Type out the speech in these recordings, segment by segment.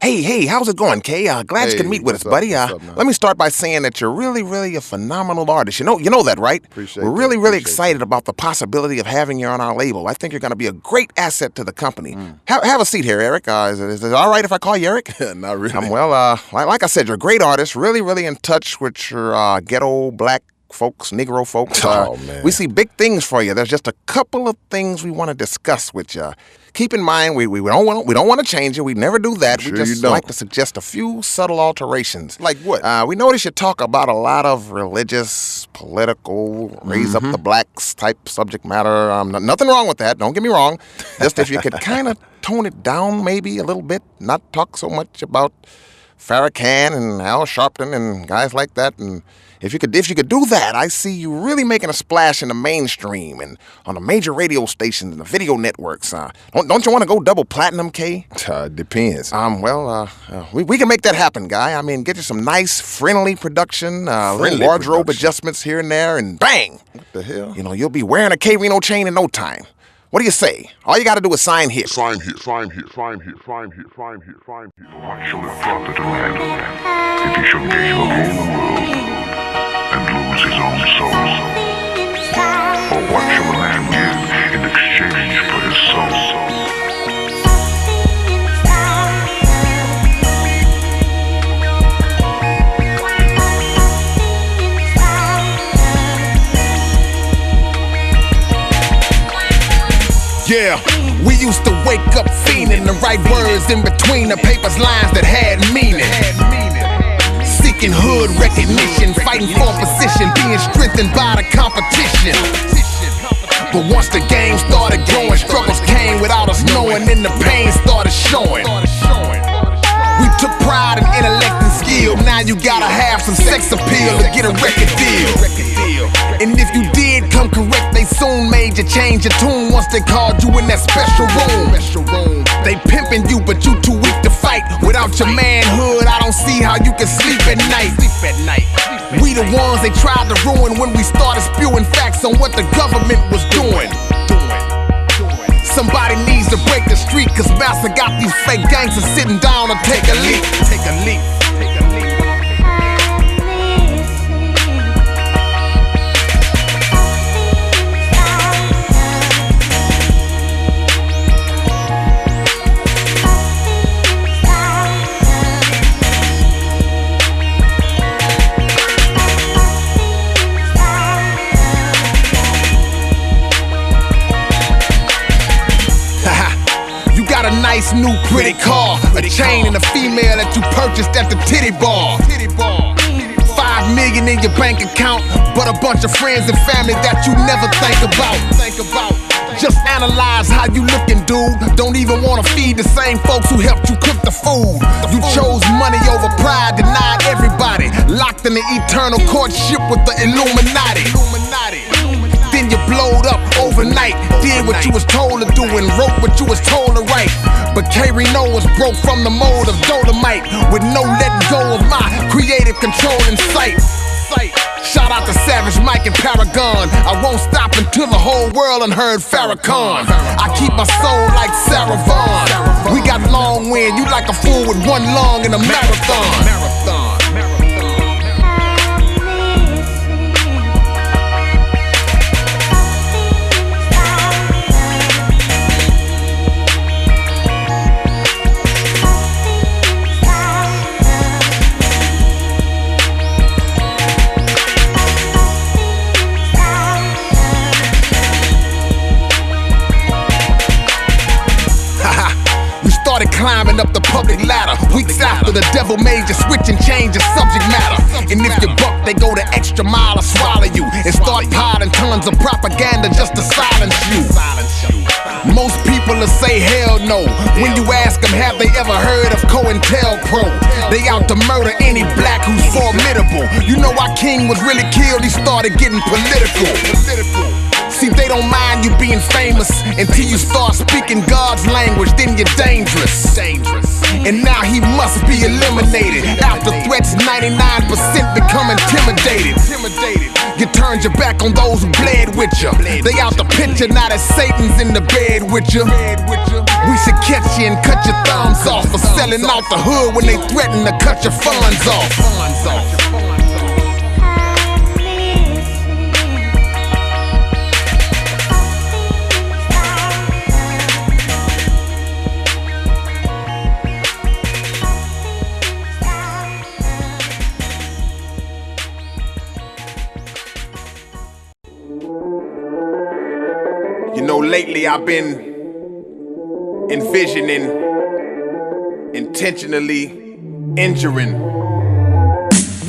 Hey, how's it going, Kay? Glad you could meet with us, buddy. Let me start by saying that you're really a phenomenal artist. You know that, right? Appreciate We're really excited about the possibility of having you on our label. I think you're going to be a great asset to the company. Have a seat here, Eric. Is it all right if I call you Eric? Not really. Like I said, you're a great artist, really in touch with your ghetto black folks, Negro folks. Oh, man. We see big things for you. There's just a couple of things we want to discuss with you. Keep in mind, we don't want to change you. We never do that. Sure we just like to suggest a few subtle alterations. Like what? We notice you talk about a lot of religious, political, raise up the blacks type subject matter. Nothing wrong with that. Don't get me wrong. Just if you could kind of tone it down maybe a little bit, not talk so much about Farrakhan and Al Sharpton and guys like that. And if you could do that, I see you really making a splash in the mainstream and on the major radio stations and the video networks. Don't you want to go double platinum, Kay? Depends. We can make that happen, guy. I mean, get you some nice, friendly production, little wardrobe adjustments here and there, and bang! What the hell? You know, you'll be wearing a K-RINO chain in no time. What do you say? All you got to do is sign here. Sign here. What shall the prophet of man if he shall gain the whole world and lose his own soul? Or what shall a man give in exchange for his soul? Yeah, we used to wake up fiending to write words in between the paper's lines that had meaning. Seeking hood recognition, fighting for position, being strengthened by the competition. But once the game started growing, struggles came without us knowing, and the pain started showing. We took pride in intellect and skill. Now you gotta have some sex appeal to get a record deal. And if you did come correct, they soon made you change your tune once they called you in that special room. They pimping you, but you too weak to fight. Without your manhood, I don't see how you can sleep at night. We the ones they tried to ruin when we started spewing facts on what the government was doing. Somebody needs to break the street, cause Master got these fake gangsters sitting down to take a leap. Nice new pretty car, a chain and a female that you purchased at the titty bar. 5 million in your bank account, but a bunch of friends and family that you never think about. Just analyze how you looking, dude. Don't even wanna feed the same folks who helped you cook the food. You chose money over pride, denied everybody, locked in the eternal courtship with the Illuminati. Then you blowed up overnight, did what you was told to do and wrote what you was told to write. But K-RINO was broke from the mold of Dolomite, with no letting go of my creative control in sight. Shout out to Savage Mike and Paragon. I won't stop until the whole world done heard Farrakhan. I keep my soul like Sarah Vaughan. We got long wind, you like a fool with one lung in a marathon. Climbing up the public ladder, weeks after the devil made you switch and change your subject matter. And if you buck, they go the extra mile to swallow you and start piling tons of propaganda just to silence you. Most people will say hell no when you ask them have they ever heard of COINTELPRO. They out to murder any black who's formidable. You know why King was really killed, he started getting political. See, they don't mind you being famous until you start speaking God's language, then you're dangerous. And now he must be eliminated. After threats, 99% become intimidated. You turned your back on those who bled with you. They out the picture, now that Satan's in the bed with you. We should catch you and cut your thumbs off for selling out the hood when they threaten to cut your funds off. You know, lately I've been envisioning intentionally injuring.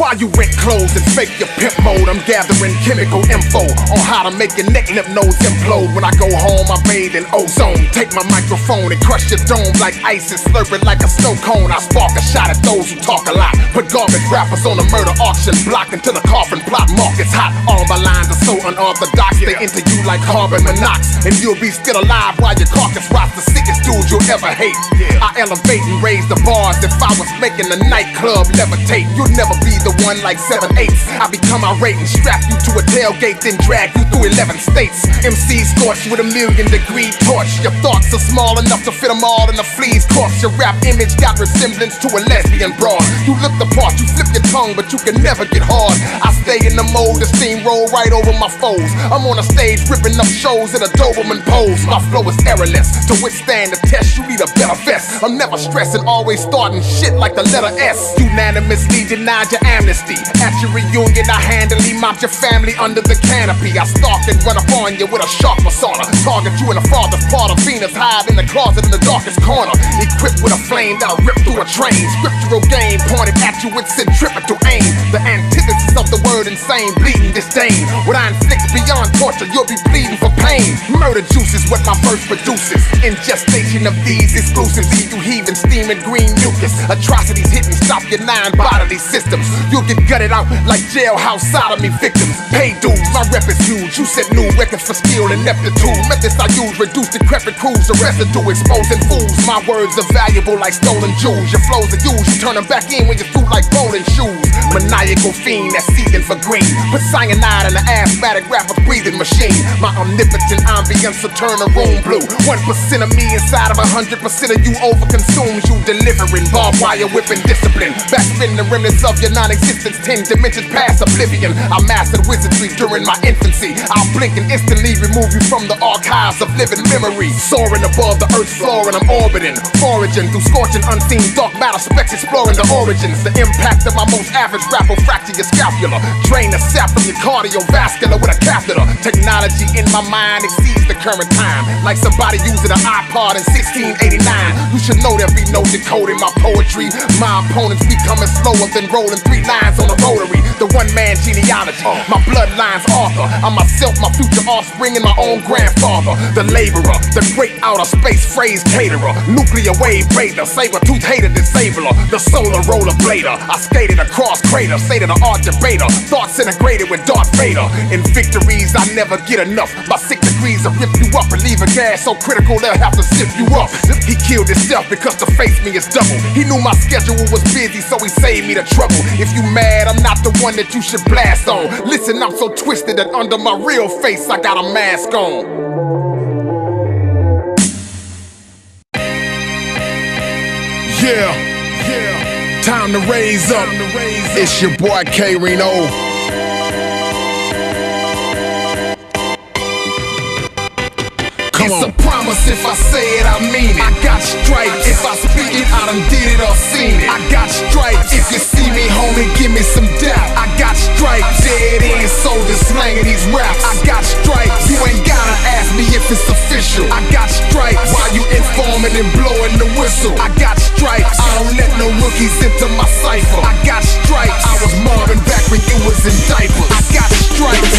While you rent clothes and fake your pimp mode, I'm gathering chemical info on how to make your neck lymph nodes implode. When I go home, I bathe in ozone. Take my microphone and crush your dome like ice and slurp it like a snow cone. I spark a shot at those who talk a lot. Put garbage rappers on a murder auction block until the coffin plot market's hot. All my lines are so unorthodox, they enter you like carbon monoxide. And you'll be still alive while your carcass rots the sickest dude you'll ever hate. I elevate and raise the bars. If I was making a nightclub levitate, you'll never be the one like 7/8. I become irate and strap you to a tailgate, then drag you through 11 states. MC scorched with a 1,000,000-degree torch. Your thoughts are small enough to fit them all in a flea's corpse. Your rap image got resemblance to a lesbian broad. You look the part, you flip your tongue, but you can never get hard. I stay in the mode to steamroll right over my foes. I'm on a stage ripping up shows in a Doberman pose. My flow is errorless. To withstand the test, you need a better vest. I'm never stressing, always starting shit like the letter S. Unanimously denied your amnesty. At your reunion, I handily mop your family under the canopy. I stalk and run up on you with a sharp persona. Target you in the farthest part of Venus, hide in the closet in the darkest corner. Equipped with a flame that'll rip through a train. Scriptural game pointed at you with centripetal aim. The antithesis of the word insane, bleeding disdain. What I inflict beyond torture, you'll be bleeding for pain. Murder juice is what my verse produces. Ingestation of these exclusives, you heaving steaming green mucus. Atrocities hitting, stop your 9 bodily systems. You'll get gutted out like jailhouse sodomy victims. Pay dues, my rep is huge. You set new records for skill and ineptitude. Methods I use reduce decrepit crews to residue, exposing fools. My words are valuable like stolen jewels. Your flows are used, you turn them back in when you through like bowling shoes. Maniacal fiend that's seething for green. Put cyanide in the asthmatic rapper breathing machine. My omnipotent ambience will turn the room blue. 1% of me inside of 100% of you overconsumes you, delivering barbed wire whipping discipline. Backspin the remnants of your non-existence, 10 dimensions past oblivion. I mastered wizardry during my infancy. I'll blink and instantly remove you from the archives of living memory. Soaring above the earth's floor and I'm orbiting, foraging through scorching unseen dark matter specks, exploring the origins. The impact of my most average rap will fracture your scapula. Drain the sap from your cardiovascular with a catheter. Technology in my mind exceeds the current time, like somebody using an iPod in 1689. You should know there'll be no decoding my poetry. My opponents be coming slower than rolling 3 lines on a rotary. The one-man genealogy, my bloodline's author. I'm myself, my future offspring, and my own grandfather. The laborer, the great outer space phrase caterer. Nuclear wave raider, saber-tooth hater, disabler. The solar roller blader. I skated across crater, state of the art debater. Thoughts integrated with Darth Vader. In victories, I never get enough. My 6 degrees will rip you up and leave a gas so critical they'll have to zip you up. He killed himself because to face me is double. He knew my schedule was busy, so he saved me the trouble. If you mad, I'm not the one that you should blast on. Listen, I'm so twisted that under my real face I got a mask on. Yeah, time to raise up. It's your boy K-RINO. It's a promise, if I say it, I mean it. I got stripes, if I speak it, I done did it or seen it. I got stripes, if you see me, homie, give me some doubt. I got stripes, dead end soldiers slanging these raps. I got stripes, you ain't gotta ask me if it's official. I got stripes, while you informing and blowing the whistle. I got stripes, I don't let no rookies into my cipher. I got stripes, I was Marvin back when you was in diapers. I got stripes,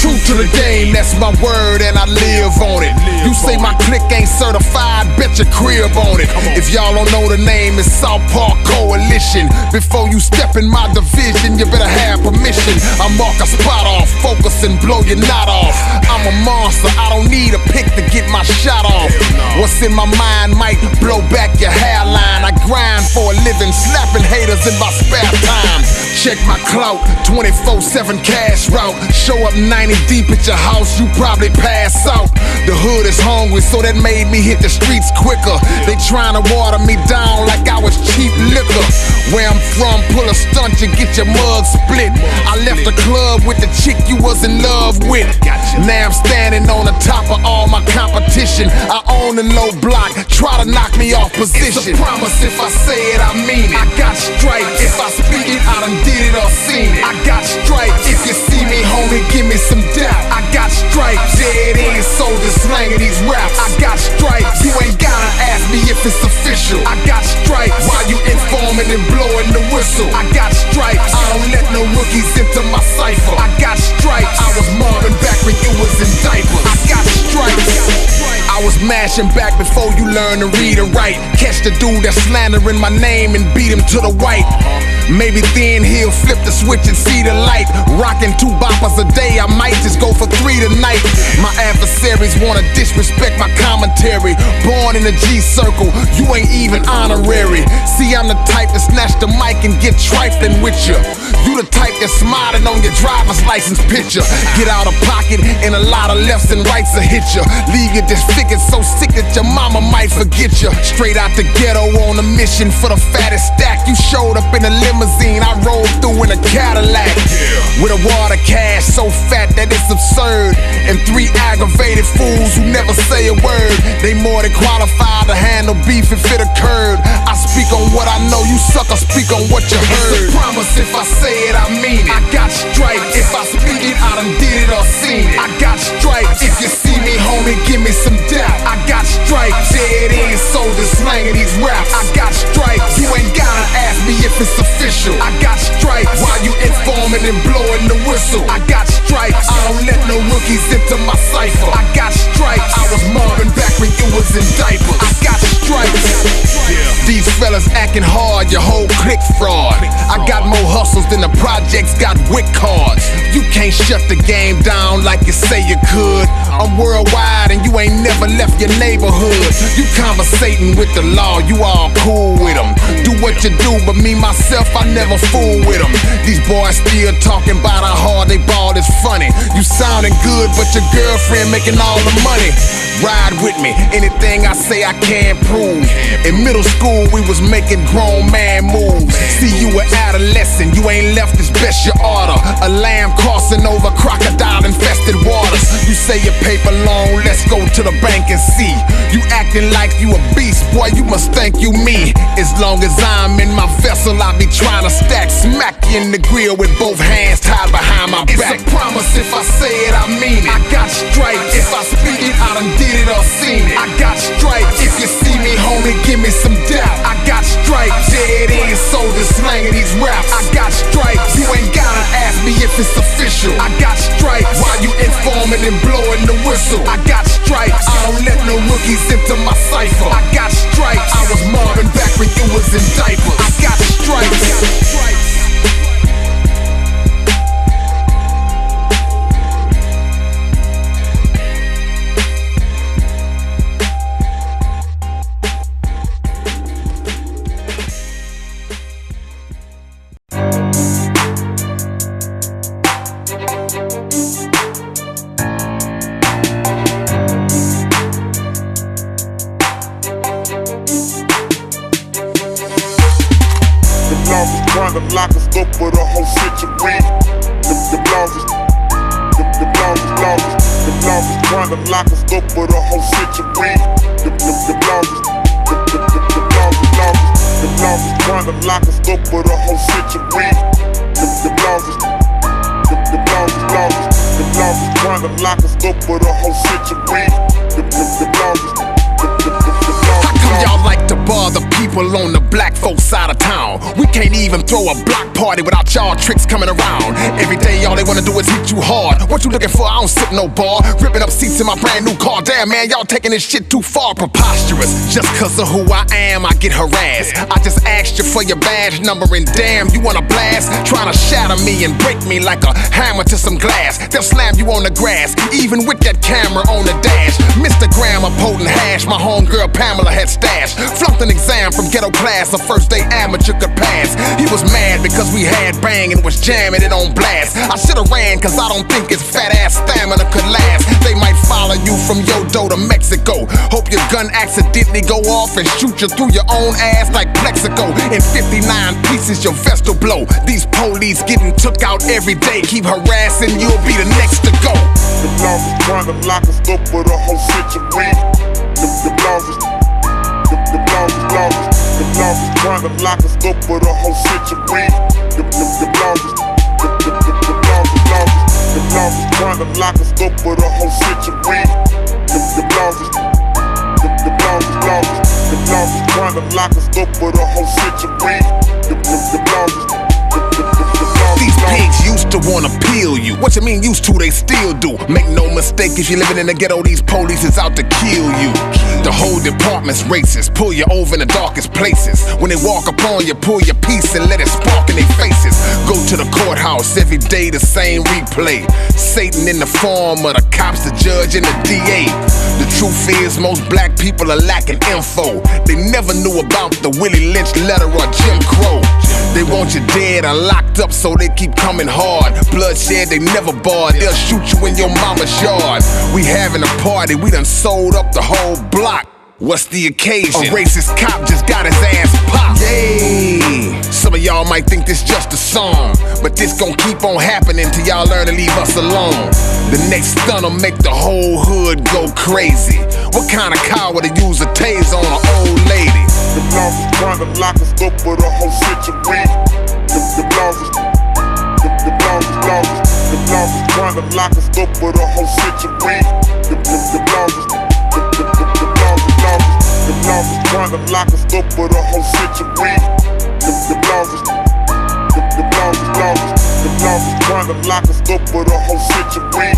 true to the game, that's my word and I live on it. You say my clique ain't certified, bet your crib on it. If y'all don't know the name, it's South Park Coalition. mission. Before you step in my division, you better have permission. I mark a spot off, focus and blow your knot off. I'm a monster, I don't need a pick to get my shot off. What's in my mind might blow back your hairline. I grind for a living, slapping haters in my spare time. Check my clout, 24/7 cash route. Show up 90 deep at your house, you probably pass out. The hood is hungry, so that made me hit the streets quicker. They trying to water me down like I was cheap liquor. Where I'm from, pull a stunt, you get your mug split. I left the club with the chick you was in love with. Now I'm standing on the top of all my competition. I own a low block, try to knock me off position. It's a promise, if I say it, I mean it. I got stripes, if I speak it, I done did it or seen it. I got stripes, if you see me, homie, give me some doubt. I got stripes, dead end soldiers slanging these raps. I got stripes, you ain't gotta ask me if it's official. I got stripes, while you informing and blowing the whistle. I got stripes, I don't let no rookies into my cipher. I got stripes, I was Marvin back when you was in diapers. I got stripes, I was mashing back before you learned to read and write. Catch the dude that's slandering my name and beat him to the white. Maybe then he'll flip the switch and see the light. Rocking 2 boppers a day, I might just go for 3 tonight. My adversaries wanna disrespect my commentary. Born in the G circle, you ain't even honorary. See, I'm the type to snatch the mic and get trifling with you. You the type that's smiling on your driver's license picture. Get out of pocket and a lot of lefts and rights will hit you. Leave you disfigured so sick that your mama might forget you. Straight out the ghetto on a mission for the fattest stack. You showed up in a limousine, I rolled through in a Cadillac. With a water cash so fat that it's absurd. And 3 aggravated fools who never say a word. They more than qualified to handle beef if it occurred. I speak on what I know, you suckers speak on what you heard. It's a promise, if I say it, I mean it. I got stripes, if I speak it, I done did it or seen it. I got stripes, if you see me, homie, give me some doubt. I got stripes, dead end soldiers slanging these raps. I got stripes, you ain't gotta ask me if it's official. I got stripes, while you informing and blowing the whistle. I got stripes, I don't let no rookies into my cipher. I got stripes, I was Marvin back when you was in diapers. I got stripes. These fellas acting hard, your whole clique fraud. I got more hustles than the projects got WIC cards. You can't shut the game down like you say you could. I'm worldwide and you ain't never left your neighborhood. You conversating with the law, you all cool with them. Do what you do, but me, myself, I never fool with them. These boys still talking about how hard they ball is funny. You sounding good, but your girlfriend making all the money. Ride with me, anything I say I can't prove. In middle school, we was making grown man moves. See, you an adolescent, you ain't left as best you oughta. A lamb crossing over crocodile-infested waters. You say your paper long, let's go to the bank and see. You acting like you a beast, boy, you must think you me. As long as I'm in my vessel, I be trying to stack. Smack you in the grill with both hands tied behind my back. It's a promise, if I say it, I mean it. I got stripes, if I speak it, I done did it or seen it. I got stripes, if you see me, homie, give me some doubt. I got stripes, dead end soldiers slanging these raps. I got stripes, you ain't gotta ask me if it's official. I got stripes, while you informing and blowing the whistle. I got stripes, I don't let no rookies into my cipher. I got stripes, I was Marvin back when you was in diapers. I got stripes. Trying to lock us up for the whole century. The longest trying to lock us up for the whole century. The longest trying to lock us up for the whole century. The longest trying to lock us up for the whole century. The longest. Y'all like to bother people on the black folks side of town. We can't even throw a block party without y'all tricks coming around. Every day all they wanna do is hit you hard. What you looking for? I don't sip no bar. Ripping up seats in my brand new car. Damn man, y'all taking this shit too far. Preposterous. Just cause of who I am, I get harassed. I just asked you for your badge number, and damn, you wanna blast? Trying to shatter me and break me like a hammer to some glass. They'll slam you on the grass, even with that camera on the dash. Mr. Grammar, potent hash, my homegirl Pamela had stashed. Flunked an exam from ghetto class, a first day amateur could pass. He was mad because we had bang and was jamming it on blast. I should've ran cause I don't think his fat ass stamina could last. They might follow you from Yodo to Mexico. Hope your gun accidentally go off and shoot you through your own ass like Plexico. In 59 pieces your vest will blow. These police getting took out every day. Keep harassing, you'll be the next to go. The laws is trying to lock us up for the whole century. The laws is trying to lock us up for the whole century. The laws is trying to lock us up for the whole century. The laws is trying to lock us up for the whole century. These pigs used to wanna peel you. What you mean used to, they still do. Make no mistake, if you're living in the ghetto, these police is out to kill you. The whole department's racist, pull you over in the darkest places. When they walk upon you, pull your piece and let it spark in their faces. Go to the courthouse, every day the same replay. Satan in the form of the cops, the judge, and the DA. The truth is, most black people are lacking info. They never knew about the Willie Lynch letter or Jim Crow. They want you dead or locked up, so they keep coming hard. Bloodshed, they never barred. They'll shoot you in your mama's yard. We having a party, we done sold up the whole block. What's the occasion? A racist cop just got his ass popped. Yay! Some of y'all might think this just a song, but this gon' keep on happening till y'all learn to leave us alone. The next stun'll make the whole hood go crazy. What kind of coward to use a taser on an old lady? The laws is trying to lock us up for the whole century. The laws is trying to lock us up for the whole century. The laws is trying to lock us up for the whole century. The laws is trying to lock us up for the whole century.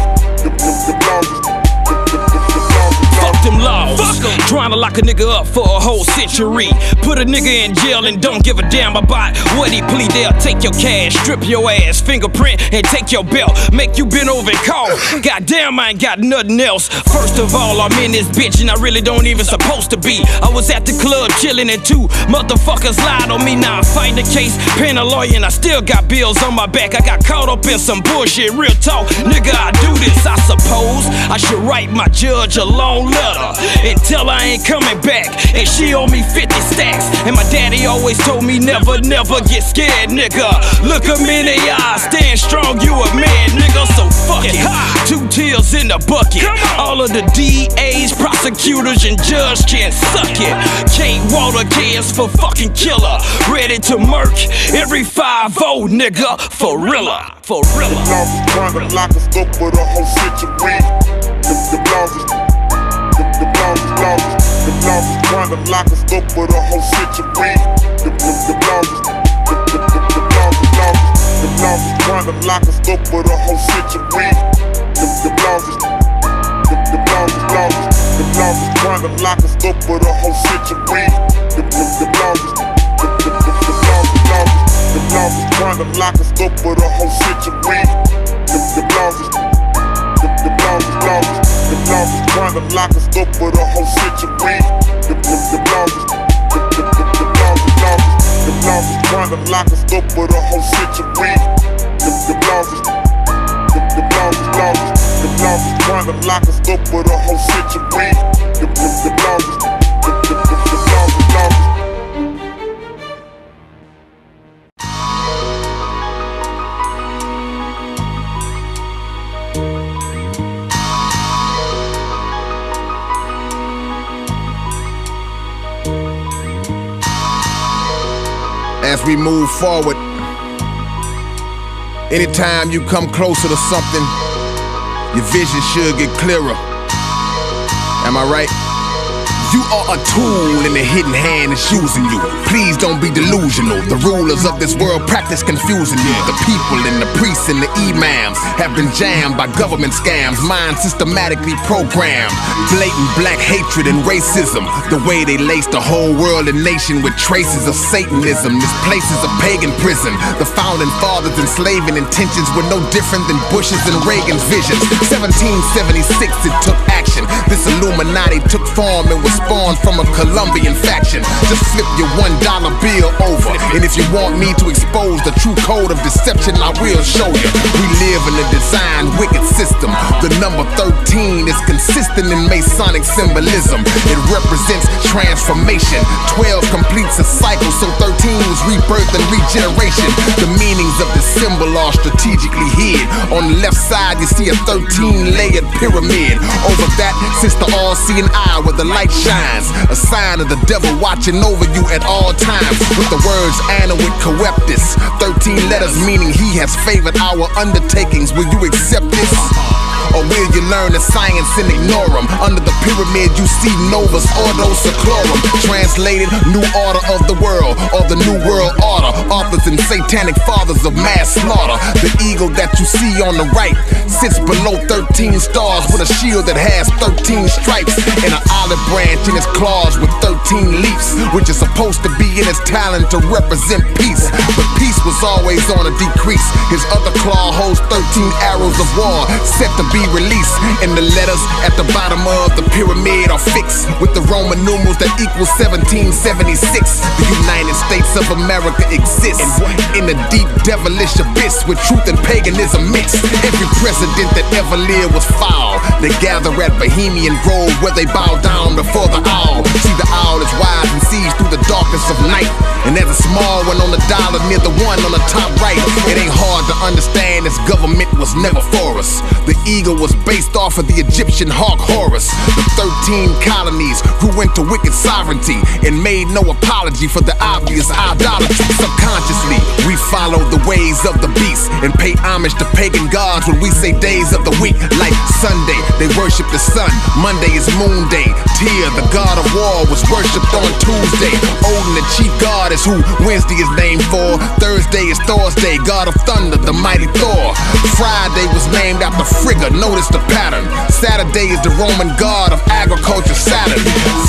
Fuck them laws, trying to lock a nigga up for a whole century. Put a nigga in jail and don't give a damn about what he plead. They'll take your cash, strip your ass, fingerprint, and take your belt. Make you bend over and cough. Goddamn, I ain't got nothing else. First of all, I'm in this bitch and I really don't even supposed to be. I was at the club chilling and two motherfuckers lied on me. Now I'm fighting the case, paying a lawyer, and I still got bills on my back. I got caught up in some bullshit, real talk. Nigga, I do this, I suppose I should write my judge a long letter and tell her I ain't coming back, and she owe me 50 stacks. And my daddy always told me never, never get scared, nigga. Look him in the eye, stand strong, you a man, nigga. So fuck it, 2 tears in the bucket. All of the DAs, prosecutors, and judge can suck it. Kate Water cares for fucking killer, ready to murk every 5-0, nigga. For realer, for realer. The laws is trying to lock us up for the whole century. The laws is trying to lock us up for the whole century. The laws is trying to lock us up for the whole century. The laws is trying to lock us up for the whole century. The laws is trying to lock us up for the whole century. The laws is trying to lock us up for the whole century. The laws is trying to lock us up for the whole century. The laws is trying to lock us up for the whole century. The laws is as we move forward. Anytime you come closer to something, your vision should get clearer. Am I right? You are a tool and a hidden hand is using you. Please don't be delusional. The rulers of this world practice confusing you. The people and the priests and the imams have been jammed by government scams, minds systematically programmed. Blatant black hatred and racism, the way they lace the whole world and nation with traces of Satanism. This place is a pagan prison. The founding fathers' enslaving intentions were no different than Bush's and Reagan's visions. 1776 it took action. This Illuminati took form and was spawned from a Colombian faction. Just flip your $1 bill over, and if you want me to expose the true code of deception, I will show you. We live in a designed wicked system. The number 13 is consistent in Masonic symbolism. It represents transformation. 12 completes a cycle, so 13 was rebirth and regeneration. The meanings of the symbol are strategically hid. On the left side you see a 13-layered pyramid. Over that sits the all-seeing eye where the light shines, a sign of the devil watching over you at all times. With the words Anna with Coeptus, 13 letters meaning he has favored our undertakings. Will you accept this? Or will you learn the science and ignore them? Under the pyramid you see Novus Ordo Seclorum. Translated, New Order of the World, or the New World Order. Authors and satanic fathers of mass slaughter. The eagle that you see on the right sits below 13 stars with a shield that has 13 stripes and an olive branch in its claws with 13 leaves, which is supposed to be in its talent to represent peace. But peace was always on a decrease. His other claw holds 13 arrows of war set to be released, and the letters at the bottom of the pyramid are fixed with the Roman numerals that equal 1776. The United States of America exists in a deep devilish abyss with truth and paganism mixed. Every president that ever lived was foul. They gather at Bohemian Grove where they bow down before the owl. See, the owl is wise and sees through the darkness of night, and there's a small one on the dollar near the one on the top right. It ain't hard to understand this government was never for us. The eagle was based off of the Egyptian hawk Horus. The 13 colonies grew into wicked sovereignty and made no apology for the obvious idolatry. Subconsciously, we follow the ways of the beast and pay homage to pagan gods when we say days of the week. Like Sunday, they worship the sun. Monday is Moon Day. Tyr, the god of war, was worshipped on Tuesday. Odin, the chief god, is who Wednesday is named for. Thursday is Thor's Day, god of thunder, the mighty Thor. Friday was named after Frigga. Notice the pattern. Saturday is the Roman god of agriculture, Saturn.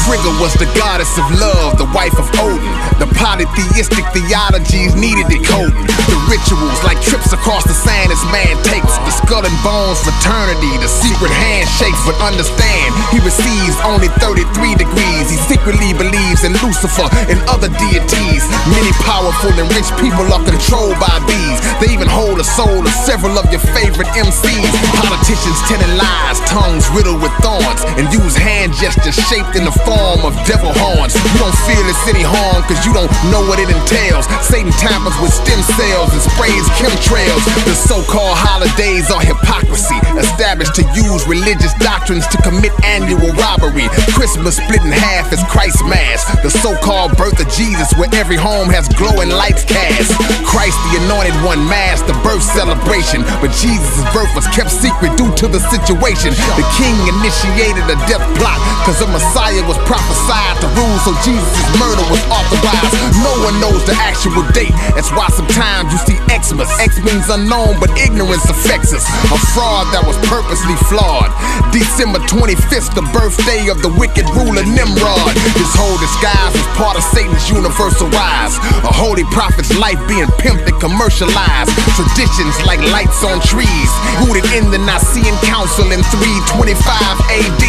Frigga was the goddess of love, the wife of Odin. The polytheistic theologies needed decoding. The rituals like trips across the sand as man takes. The skull and bones fraternity, the secret handshakes. But understand, he receives only 33 degrees. He secretly believes in Lucifer and other deities. Many powerful and rich people are controlled by these. They even hold the soul of several of your favorite MCs. Politicians telling lies, tongues riddled with thorns, and use hand gestures shaped in the form of devil horns. You don't feel it's any harm cause you don't know what it entails. Satan tampers with stem cells and sprays chemtrails. The so-called holidays are hypocrisy, established to use religious doctrines to commit annual robbery. Christmas split in half as Christ's Mass. The so-called birth of Jesus where every home has glowing lights cast. Christ the anointed one masked the birth celebration, but Jesus' birth was kept secret due to the situation. The king initiated a death plot cause a Messiah was prophesied to rule, so Jesus' murder was authorized. No one knows the actual date. That's why sometimes you see Xmas. X means unknown, but ignorance affects us. A fraud that was purposely flawed. December 25th, the birthday of the wicked ruler Nimrod. His whole disguise was part of Satan's universal rise. A holy prophet's life being pimped and commercialized. Traditions like lights on trees, rooted in the Nicene Council in 325 AD.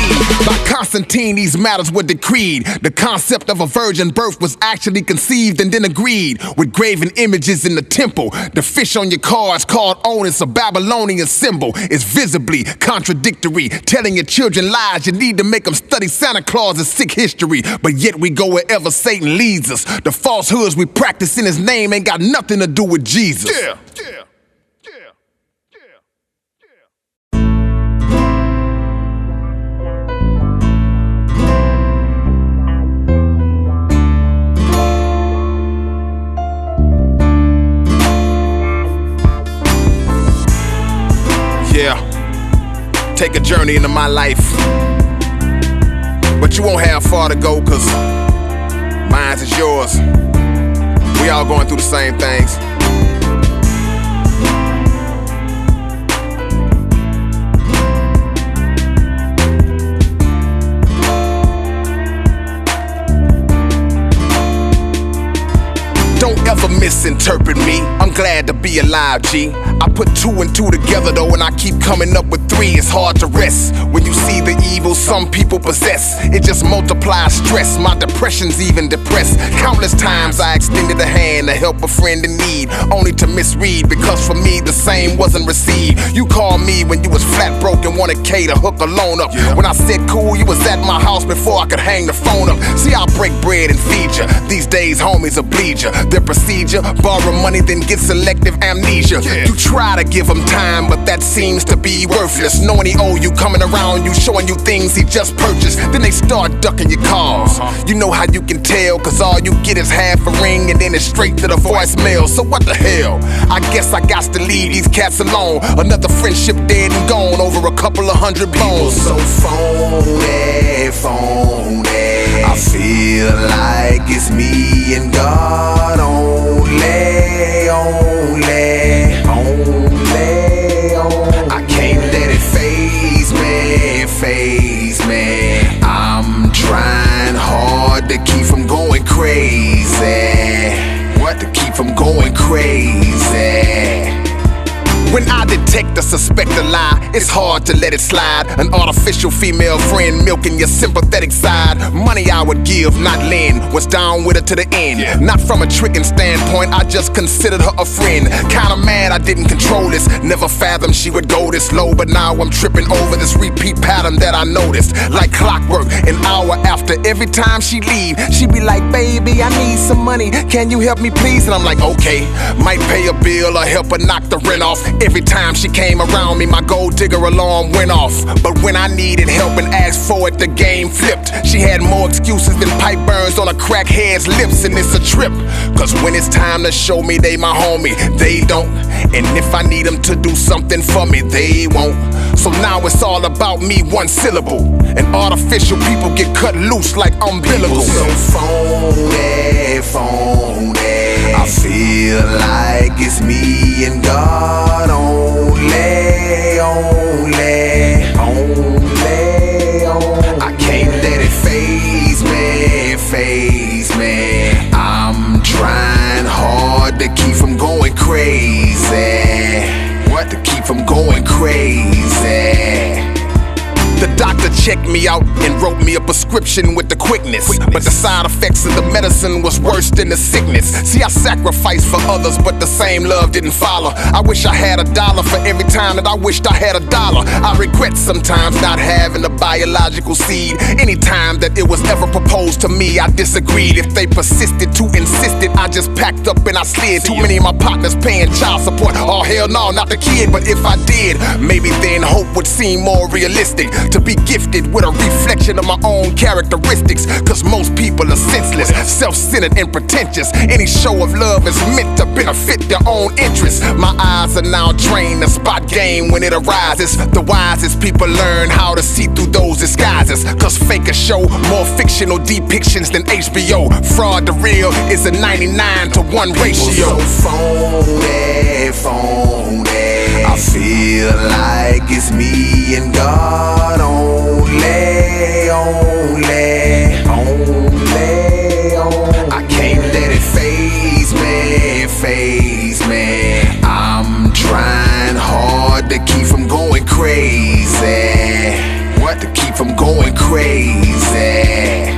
By Constantine, these matters were decreed. The concept of a virgin birth was actually conceived and then agreed with graven images in the temple. The fish on your cards called Onus, a Babylonian symbol, is visibly contradictory. Telling your children lies, you need to make them study Santa Claus's sick history. But yet we go wherever Satan leads us. The falsehoods we practice in his name ain't got nothing to do with Jesus. Yeah. Take a journey into my life, but But you won't have far to go, cause mine is yours. We all going through the same things. Don't ever misinterpret me. I'm glad to be alive, G. I put 2 and 2 together though, and I keep coming up with 3. It's hard to rest when you see the evil some people possess. It just multiplies stress. My depression's even depressed. Countless times I extended a hand to help a friend in need, only to misread, because for me the same wasn't received. You called me when you was flat broke and wanted K to hook a loan up. When I said cool, you was at my house before I could hang the phone up. See, I'll break bread and feed ya. These days homies will bleed ya. Their procedure, borrow money then get selective amnesia. You try to give him time, but that seems to be worthless. Knowing he owe you, coming around you, showing you things he just purchased. Then they start ducking your calls. You know how you can tell, cause all you get is half a ring and then it's straight to the voicemail. So what the hell? I guess I got to leave these cats alone. Another friendship dead and gone over a couple of hundred bones. So phony, phony. I feel like it's me and God only, only, only, only. I can't let it faze me, faze me. I'm trying hard to keep from going crazy. What? To keep from going crazy. When I detect or suspect a lie, it's hard to let it slide. An artificial female friend milking your sympathetic side. Money I would give, not lend, was down with her to the end. Not from a tricking standpoint, I just considered her a friend. Kinda mad I didn't control this. Never fathomed she would go this low, but now I'm tripping over this repeat pattern that I noticed. Like clockwork, an hour after every time she leave, she be like, baby, I need some money, can you help me please? And I'm like, okay. Might pay a bill or help her knock the rent off. Every time she came around me, my gold digger alarm went off. But when I needed help and asked for it, the game flipped. She had more excuses than pipe burns on a crackhead's lips, and it's a trip. Cause when it's time to show me they my homie, they don't. And if I need them to do something for me, they won't. So now it's all about me, one syllable. And artificial people get cut loose like umbilicals. So phony, phony. I feel like it's me and God only, only, only, only. I can't let it faze me, faze me. I'm trying hard to keep from going crazy. What? To keep from going crazy. The doctor checked me out and wrote me a prescription with the quickness. But the side effects of the medicine was worse than the sickness. See, I sacrificed for others, but the same love didn't follow. I wish I had $1 for every time that I wished I had $1. I regret sometimes not having a biological seed. Anytime that it was ever proposed to me, I disagreed. If they persisted to insist it, I just packed up and I slid. Too many of my partners paying child support. Oh hell no, not the kid, but if I did, maybe then hope would seem more realistic. To be gifted with a reflection of my own characteristics. Cause most people are senseless, self-centered and pretentious. Any show of love is meant to benefit their own interests. My eyes are now trained to spot game when it arises. The wisest people learn how to see through those disguises. Cause fakers show more fictional depictions than HBO. Fraud to real is a 99-to-1 ratio. So phony, phony. I feel like it's me and God only, only, only, only. I can't let it faze me, faze me. I'm trying hard to keep from going crazy. What? To keep from going crazy.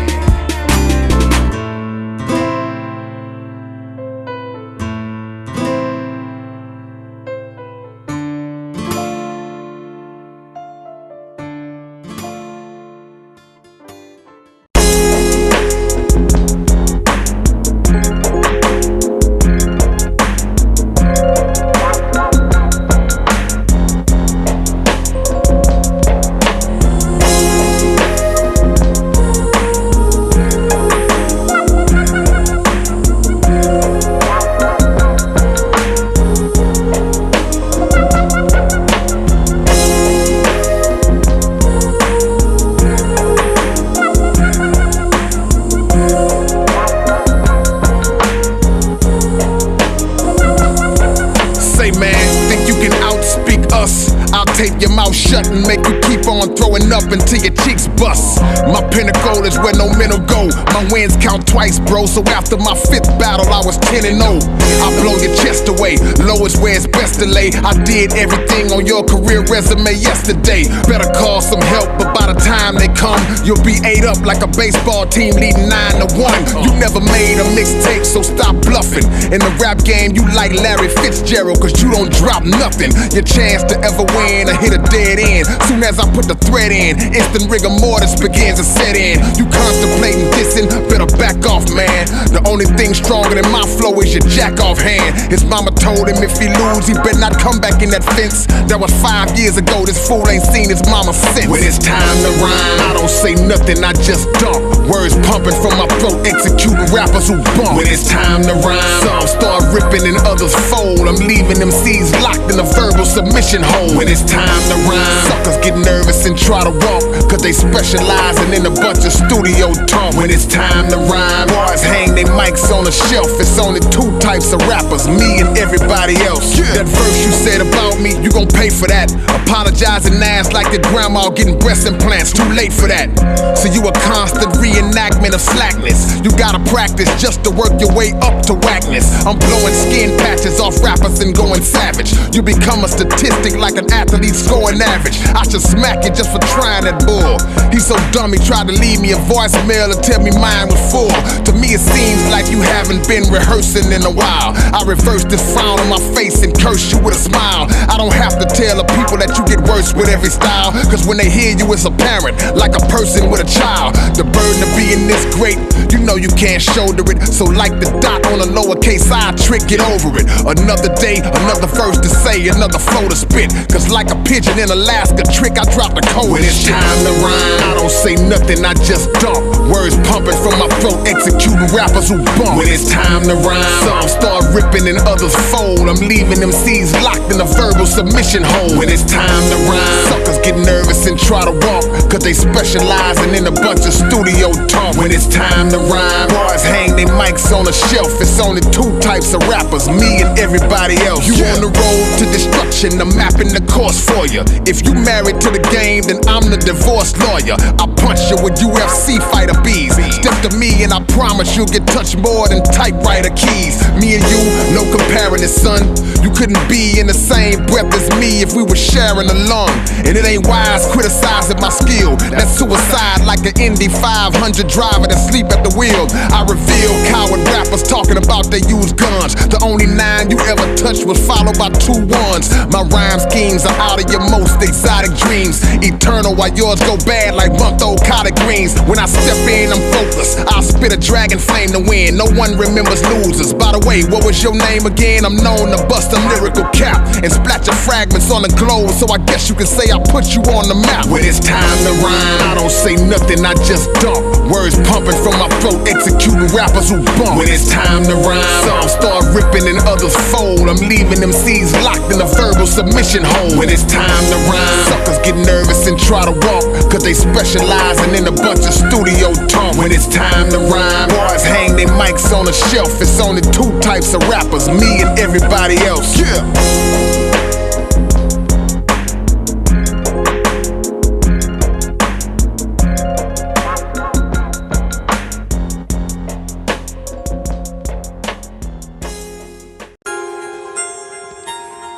tape your mouth shut and make you keep on throwing up until your cheeks bust. My pinnacle is where no men will go. My wins count twice, bro, so after my 5th battle, I was 10-0. I blow your chest away, low is where it's best to lay. I did everything on your career resume yesterday. Better call some help, but by the time they come, you'll be ate up like a baseball team leading 9-1. You never made a mixtape, so stop bluffing. In the rap game, you like Larry Fitzgerald, cause you don't drop nothing. Your chance to ever win or hit a dead end. Soon as I put the thread in, instant rigor mortis begins to set in. You contemplating dissing, better back off, man. The only thing stronger than my flow is your jack off hand. His mama told him if he lose, he better not come back in that fence. That was 5 years ago, this fool ain't seen his mama since. When it's time to rhyme, I don't say nothing, I just dump. Words pumping from my throat, executing rappers who bump. When it's time to rhyme, some start ripping and others fold. I'm leaving them seeds locked in a verbal submission hole. When it's time to rhyme, suckers get nervous and try to walk, cause they specializing in a bunch of studio talk. When it's time to rhyme, boys hang they mics on a shelf. It's only 2 types of rappers, me and everybody else. That verse you said about me, you gon' pay for that. Apologizing ass like your grandma getting breast implants, too late for that. So you a constant reenactment of slackness. You gotta practice just to work your way up to whackness. I'm blowing skin patches off rappers and going savage. You become a statistic like an athlete scoring average. I should smack you just for trying that bull. He's so dumb he tried to leave me a voicemail and tell me mine was full. To me it seems like you haven't been rehearsing in a while. I reverse this frown on my face and curse you with a smile. I don't have to tell the people that you get worse with every style, cause when they hear you it's apparent, like a person with a child. The burden of being this great, you know you can't shoulder it. So like the dot on a lowercase I trick, get over it. Another day, another verse to say, another flow to spit. Cause like a pigeon in Alaska, trick I drop the code. When it's time to rhyme, I don't say nothing, I just dump. Words pumping from my throat, executing rappers who bump. When it's time to rhyme, some start ripping and others fold. I'm leaving them seeds locked in a verbal submission hole. When it's time to rhyme, suckers get nervous and try to walk, cause they specializing in a bunch of studio talk. When it's time to rhyme, boys hang they mics on a shelf. It's only 2 types of rappers, me and everybody else. You on the road to destruction, I'm mapping the course for you. If you married to the game, then I'm the divorce lawyer. I punch you with UFC fighter bees. Step to me and I promise you'll get touched more than typewriter keys. Me and you, no comparing it, son. You couldn't be in the same breath as me if we were sharing a lung. And it ain't wise criticizing my skill. That's suicide like an Indy 500 driver that sleep at the wheel. I reveal coward rappers talking about they use guns. The only 9 you ever touched was followed by 2 ones. My rhyme schemes are out of your most exotic dreams. Eternal while yours go bad like month-old collard greens. When I step in, I'm focused. I'll spit a dragon flame to win. No one remembers losers. By the way, what was your name again? I'm known to bust a lyrical cap and splat your fragments on the globe, so I guess you can say I put you on the map. When it's time to rhyme, I don't say nothing, I just dump. Words pumping from my throat, executing rappers who bump. When it's time to rhyme, some start ripping and others fold. I'm leaving them seeds locked in a verbal submission hole. When it's time to rhyme, suckers get nervous and try to walk, cause they specializing in a bunch of studio talk. When it's time to rhyme, boys hang they mics on a shelf. It's only 2 types of rappers, me and everybody else. Yeah.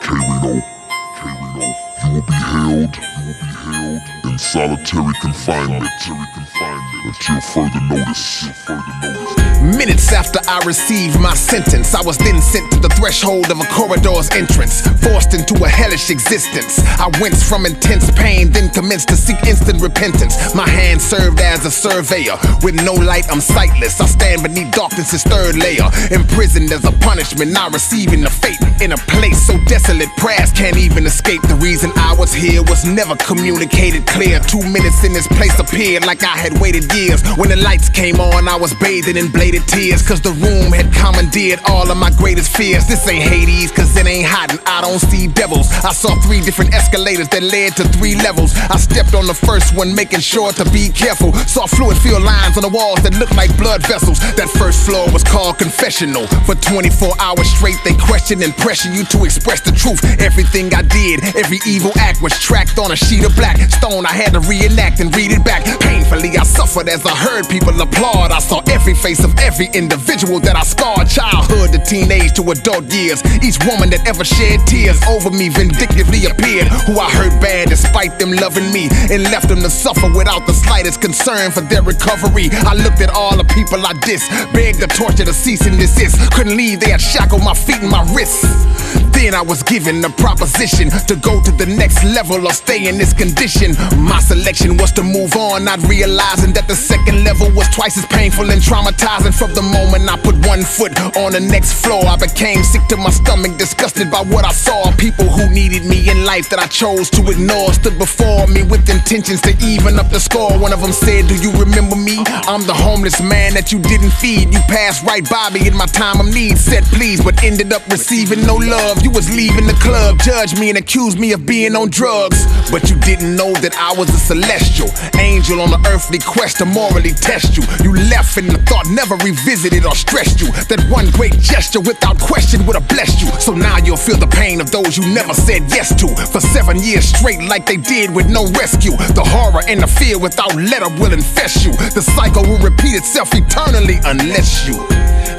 K-RINO, you will be held in solitary confinement until further notice. Minutes after I received my sentence, I was then sent to the threshold of a corridor's entrance, forced into a hellish existence. I winced from intense pain, then commenced to seek instant repentance. My hand served as a surveyor. With no light, I'm sightless. I stand beneath darkness's 3rd layer, imprisoned as a punishment, not receiving the fate. In a place so desolate, prayers can't even escape. The reason I was here was never communicated clear. there. 2 minutes in this place appeared like I had waited years. When the lights came on, I was bathing in bladed tears, cause the room had commandeered all of my greatest fears. This ain't Hades, cause it ain't hot and I don't see devils. I saw 3 different escalators that led to 3 levels. I stepped on the first one, making sure to be careful. Saw fluid-filled lines on the walls that looked like blood vessels. That first floor was called confessional. For 24 hours straight, they questioned and pressured you to express the truth. Everything I did, every evil act was tracked on a sheet of black stone. I had to reenact and read it back. Painfully, I suffered as I heard people applaud. I saw every face of every individual that I scarred. Childhood to teenage to adult years. Each woman that ever shed tears over me vindictively appeared. Who I hurt bad despite them loving me, and left them to suffer without the slightest concern for their recovery. I looked at all the people I dissed, begged the torture to cease and desist. Couldn't leave, they had shackled my feet and my wrists. Then I was given the proposition to go to the next level or stay in this condition. My selection was to move on, not realizing that the second level was twice as painful and traumatizing. From the moment I put one foot on the next floor, I became sick to my stomach, disgusted by what I saw. People who needed me in life that I chose to ignore stood before me with intentions to even up the score. One of them said, do you remember me? I'm the homeless man that you didn't feed. You passed right by me in my time of need. Said please, but ended up receiving no love. You was leaving the club, judged me and accused me of being on drugs. But you didn't know that I was a celestial angel on the earthly quest to morally test you. You left and the thought never revisited or stressed you. That one great gesture without question would have blessed you. So now you'll feel the pain of those you never said yes to. For 7 years straight like they did with no rescue. The horror and the fear without let up will infest you. The cycle will repeat itself eternally unless you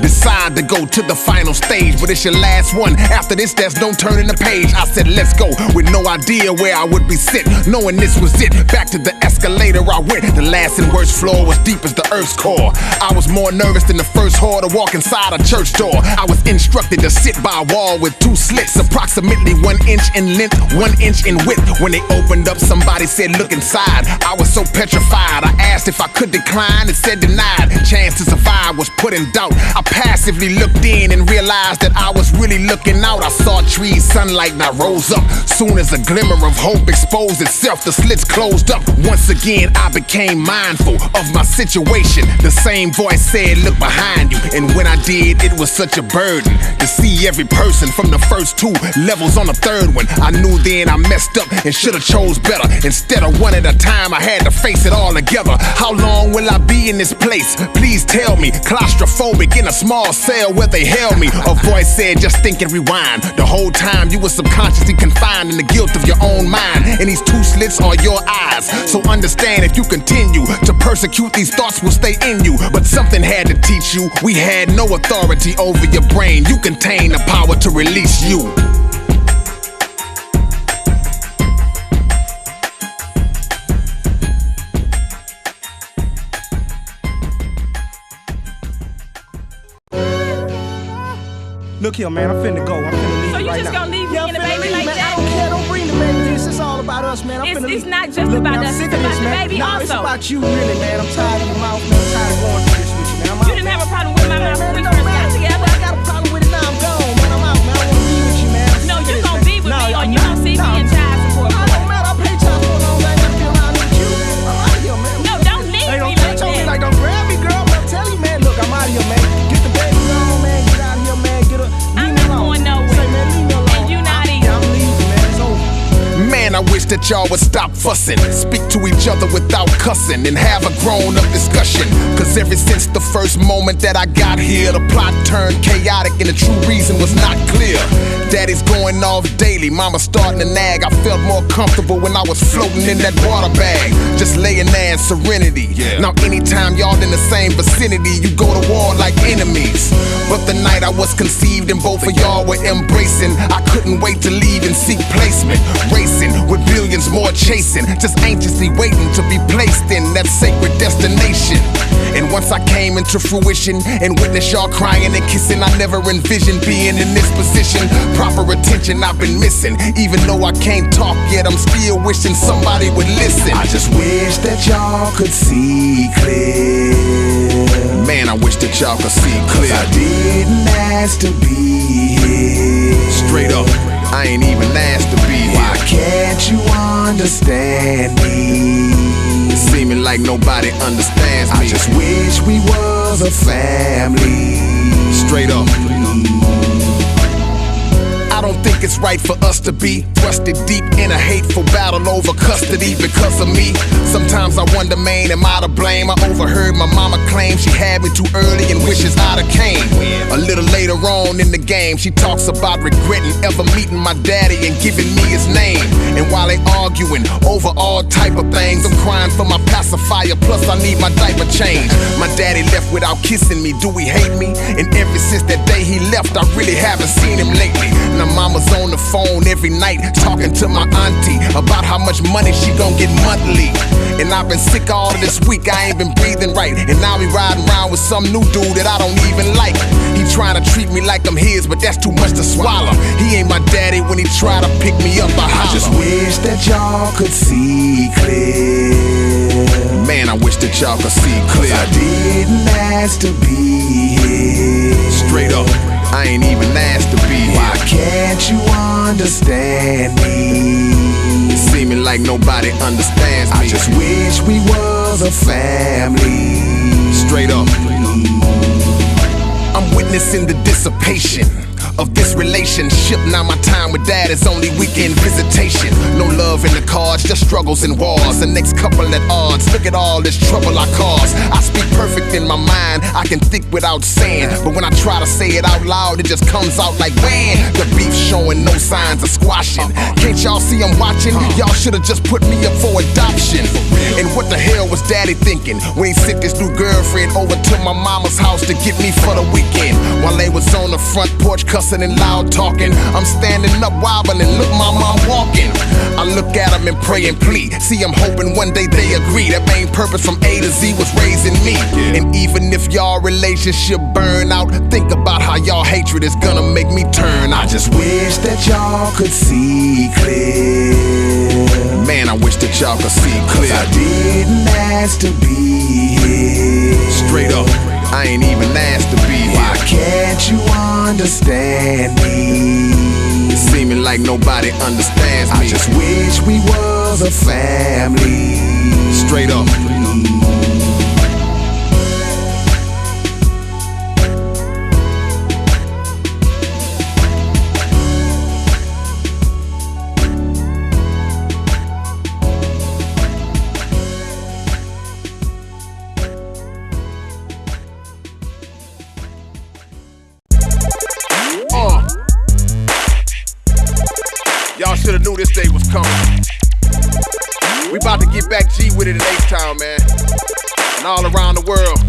decide to go to the final stage. But it's your last one. After this, there's no turning the page. I said let's go, with no idea where I would be sit, knowing this was it. Back to the escalator I went. The last and worst floor was deep as the earth's core. I was more nervous than the first whore to walk inside a church door. I was instructed to sit by a wall with 2 slits, approximately 1 inch in length, 1 inch in width. When they opened up, somebody said look inside. I was so petrified, I asked if I could decline. It said denied. Chance to survive was put in doubt. I passively looked in and realized that I was really looking out. I saw trees, sunlight, and I rose up. Soon as a glimmer of hope exposed itself, the slits closed up. Once again, I became mindful of my situation. The same voice said, look behind you. And when I did, it was such a burden to see every person from the first 2 levels on the 3rd one. I knew then I messed up and should have chose better. Instead of one at a time, I had to face it all together. How long will I be in this place? Please tell me. Claustrophobic in a small cell where they held me. A voice said, just think and rewind. The whole time you were subconsciously confined in the guilt of your own mind. And these 2 slits are your eyes. So understand, if you continue to persecute, these thoughts will stay in you. But something had to teach you. We had no authority over your brain. You contain the power to release you. Look here, man, I'm finna go. I'm finna leave So you right just now. gonna leave me and the baby like man. that? I don't care, don't bring the baby. This is all about us, man. I'm finna leave. It's not just Look, about man, I'm us, sick it's of about this, the man. baby No, also. it's about you, really, man. I'm tired of your mouth, man. I'm tired of going through this with you, man. I'm out. You didn't have a problem with my mouth when we No, first man, got together. I got a problem with it now. I'm gone, man. I'm out, man. I wanna be with you, man. No, you gon' be with me or you gon' see me in child support. I don't matter. I pay child support long. I ain't gotta be around with you. I'm out of here, man. No, don't leave Hey, me don't touch on me like don't grab me, girl. I'm telling you, man. Look, I'm out of here, man. Get the baby on, man. Get out of here, man. Get her. I'm not going nowhere. Say, man, leave me alone. And you not either. Yeah, I'm leaving, man. It's over. Man, I wish that y'all would stop fussing, speak to each other without cussing, and have a grown-up discussion. Cause ever since the first moment that I got here, the plot turned chaotic and the true reason was not clear. Daddy's going off daily, mama's starting to nag. I felt more comfortable when I was floating in that water bag, just laying there in serenity. Now anytime y'all in the same vicinity, you go to war like enemies. But the night I was conceived and both of y'all were embracing, I couldn't wait to leave and seek placement. Racing with billions more chasing, just anxiously waiting to be placed in that sacred destination. And once I came into fruition and witnessed y'all crying and kissing, I never envisioned being in this position. Proper attention I've been missing. Even though I can't talk yet, I'm still wishing somebody would listen. I just wish that y'all could see clear. Man, I wish that y'all could see clear. I didn't ask to be here. Straight up, I ain't even asked to be here. Why can't you understand me? like nobody understands me. I just wish we was a family. Straight up. I don't think it's right for us to be thrusted deep in a hateful battle over custody because of me. Sometimes I wonder, man, am I to blame? I overheard my mama claim she had me too early and wishes I'd have came. A little later on in the game, she talks about regretting ever meeting my daddy and giving me his name. And while they arguing over all type of things, I'm crying for my pacifier, plus I need my diaper change. My daddy left without kissing me, do he hate me? And ever since that day he left, I really haven't seen him lately. Now mama's on the phone every night talking to my auntie about how much money she gon' get monthly. And I've been sick all of this week, I ain't been breathing right. And now he riding around with some new dude that I don't even like. He trying to treat me like I'm his, but that's too much to swallow. He ain't my daddy when he try to pick me up, I just wish that y'all could see clear. Man, I wish that y'all could see clear. I didn't ask to be here. Straight up, I ain't even asked to be here. Why can't you understand me? It's seeming like nobody understands me. I just wish we was a family. Straight up. I'm witnessing the dissipation of this relationship. Now my time with dad is only weekend visitation. No love in the cards, just struggles and wars. The next couple at odds, look at all this trouble I cause. I speak perfect in my mind, I can think without saying, but when I try to say it out loud, it just comes out like wham. The beef showing no signs of squashing. Can't y'all see I'm watching? Y'all should've just put me up for adoption. And what the hell was daddy thinking when he sent this new girlfriend over to my mama's house to get me for the weekend? While they was on the front porch cussing and loud talking, I'm standing up wobbling, look mama, I'm walking. I look at them and pray and plead. See, I'm hoping one day they agree. That main purpose from A to Z was raising me. And even if y'all relationship burn out, think about how y'all hatred is gonna make me turn. I just wish that y'all could see clear. Man, I wish that y'all could see clear. I didn't ask to be here. Straight up, I ain't even asked to be here. Why can't you understand me? It's seeming like nobody understands me. I just wish we was a family. Straight up. Y'all should've knew this day was coming. We about to get back G with it in H-Town, man. And all around the world.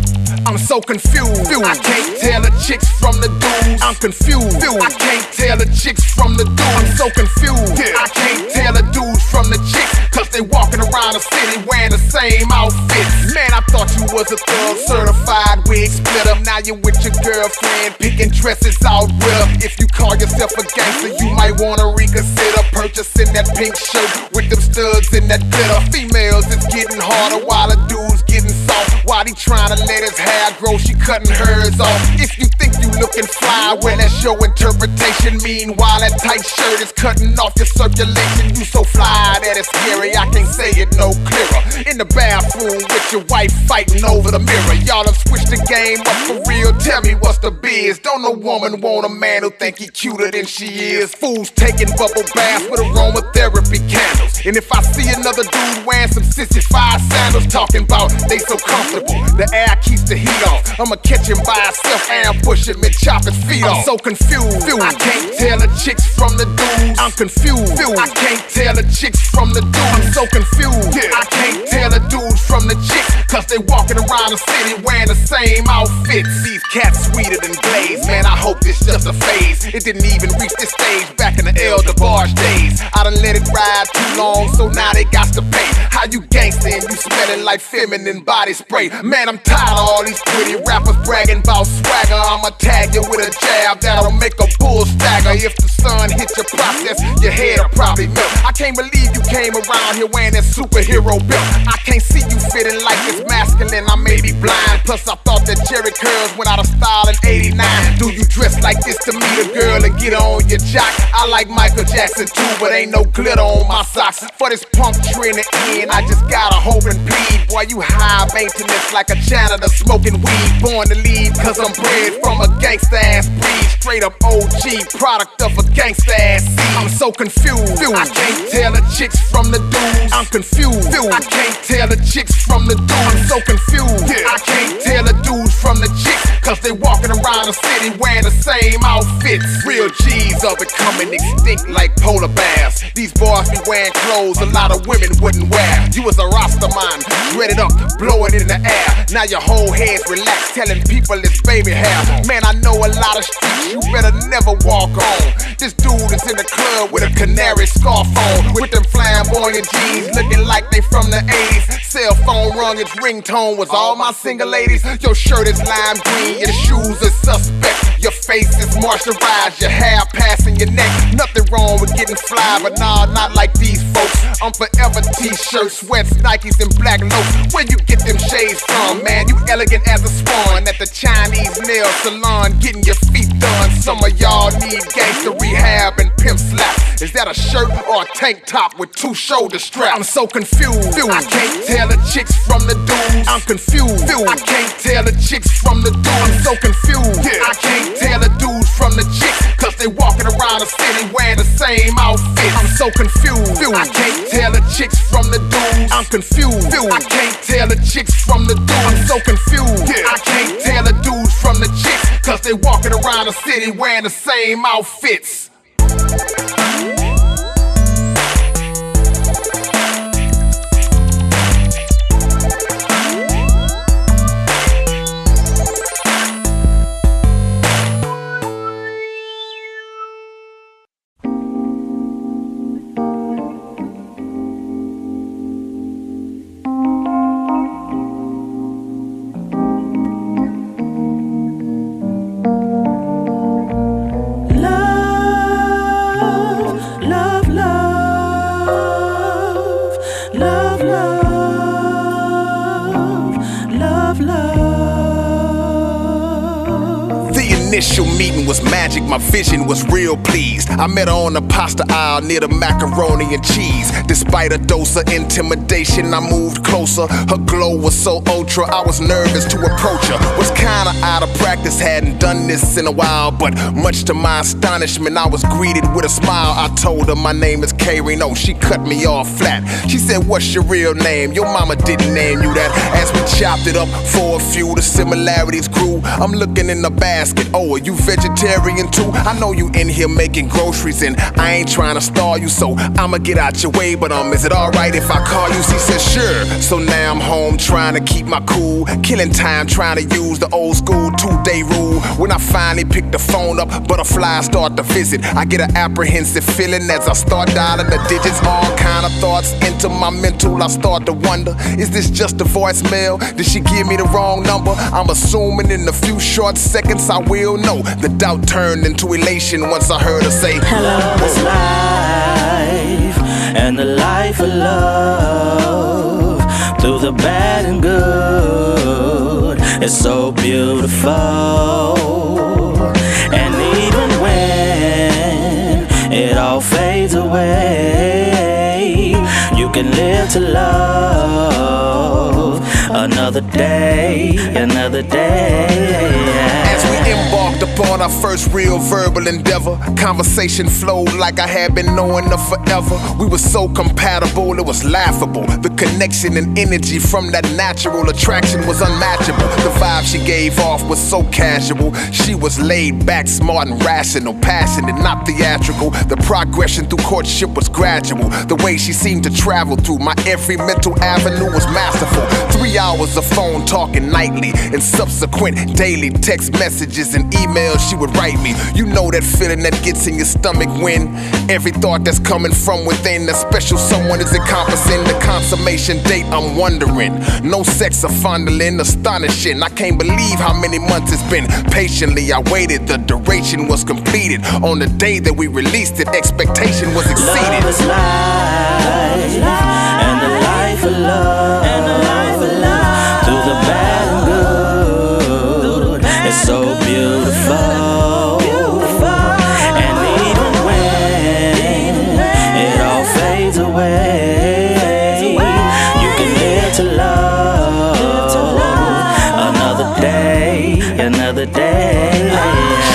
I'm so confused. I can't tell the chicks from the dudes. I'm confused. I can't tell the chicks from the dudes. I'm so confused. I can't tell the dudes from the chicks, cause they walking around the city wearing the same outfits. Man, I thought you was a thug, certified wig splitter. Now you with your girlfriend, picking dresses out with her. If you call yourself a gangster, you might wanna reconsider purchasing that pink shirt with them studs and that glitter. Females, it's getting harder while the dudes getting soft. While he trying to let his hair grow, she cutting hers off. If you think you looking fly, well that's your interpretation. Meanwhile, that tight shirt is cutting off your circulation. You so fly that it's scary, I can't say it no clearer. In the bathroom with your wife fighting over the mirror. Y'all have switched the game up for real, tell me what's the biz. Don't no woman want a man who think he cuter than she is. Fools taking bubble baths with aromatherapy candles. And if I see another dude wearing some sissified sandals, talking about they so comfortable, the air keeps the heat off, I'ma catch him by himself, ambush him and chop his feet off. I'm so confused, I can't tell the chicks from the dudes. I'm confused, I can't tell the chicks from the dudes. I'm so confused, I can't tell the dudes from the chicks, cause they walking around the city wearing the same outfits. These cats sweeter than Glaze, man, I hope this just a phase. It didn't even reach this stage back in the El DeBarge days. I done let it ride too long, so now they got to pay. How you gangsta and you smelling like feminine body spray? Man, I'm tired of all these pretty rappers bragging about swagger. I'ma tag you with a jab that'll make a bull stagger. If the sun done hit your process, your head'll probably melt. I can't believe you came around here wearing that superhero belt. I can't see you fitting like it's masculine, I may be blind. Plus I thought that Jerry curls went out of style in '89. Do you dress like this to meet a girl and get on your jock? I like Michael Jackson too, but ain't no glitter on my socks. For this punk trend to end, I just gotta hope and bleed. Boy, you high maintenance like a janitor smoking weed. Born to lead, cause I'm bred from a gangsta ass breed. Straight up OG, product of a gangsta ass seed. I'm so confused, I can't tell the chicks from the dudes. I'm confused, I can't tell the chicks from the dudes. I'm so confused, I can't tell the dudes from the chicks, cause they walking around the city wearing the same outfits. Real G's are becoming extinct like polar bears. These boys be wearing clothes a lot of women wouldn't wear. You was a Rastaman, dread it up, blow it in the air. Now your whole head's relaxed, telling people it's baby hair. Man, I know a lot of streets you better never walk on. This dude is in the club with a canary scarf on, with them flamboyant jeans looking like they from the 80s. Cell phone rung, its ringtone was all my single ladies. Your shirt is lime green, your shoes are suspect. Your face is moisturized, your hair passing your neck. Nothing wrong with getting fly, but nah, not like these folks. I'm forever t-shirts, sweats, Nikes, and black loafs. Where you get them shades from, man? You elegant as a swan at the Chinese nail salon, getting your feet done. Some of y'all need gangster rehab and pimp slap. Is that a shirt or a tank top with 2 shoulder straps? I'm so confused, I can't tell the chicks from the dudes. I'm confused, I can't tell the chicks from the dudes. I'm so confused, I can't tell the dudes from the chicks, cause they walking around the city wearing the same outfits. I'm so confused, I can't tell the chicks from the dudes. I'm confused, I can't tell the chicks from the dudes. I'm so confused, I can't tell the dudes from the chicks, cause they walking around the city wearing the same outfits. Initial meeting was magic, my vision was real pleased. I met her on the pasta aisle near the macaroni and cheese. Despite a dose of intimidation, I moved closer. Her glow was so ultra, I was nervous to approach her. Was kinda out of practice, hadn't done this in a while, but much to my astonishment, I was greeted with a smile. I told her my name is K-RINO, she cut me off flat. She said, what's your real name? Your mama didn't name you that. As we chopped it up for a few, the similarities grew. I'm looking in the basket, oh, are you vegetarian too? I know you in here making groceries and I ain't trying to stall you, so I'ma get out your way, but is it alright if I call you? She said sure. So now I'm home trying to keep my cool, killing time trying to use the old school 2-day rule. When I finally pick the phone up, butterflies start to visit. I get an apprehensive feeling as I start dialing the digits. All kind of thoughts into my mental. I start to wonder, is this just a voicemail? Did she give me the wrong number? I'm assuming in a few short seconds I will know. The doubt turned into elation once I heard her say, hello, it's life, and the life of love, through the bad and good, it's so beautiful. And even when it all fades away, you can live to love another day, another day. As we embarked upon our first real verbal endeavor, conversation flowed like I had been knowing her forever. We were so compatible, it was laughable. The connection and energy from that natural attraction was unmatchable. The vibe she gave off was so casual. She was laid back, smart and rational, passionate, not theatrical. The progression through courtship was gradual. The way she seemed to travel through my every mental avenue was masterful. 3 hours of phone talking nightly and subsequent daily text messages and emails emails she would write me. You know that feeling that gets in your stomach when every thought that's coming from within a special someone is encompassing the consummation date. I'm wondering, no sex or fondling, astonishing. I can't believe how many months it's been. Patiently I waited, the duration was completed. On the day that we released it, expectation was exceeded. Love is life, and the life of love, and the life of love, through the bad and good. It's so beautiful, and even when it all fades away, you can live to love another day, another day.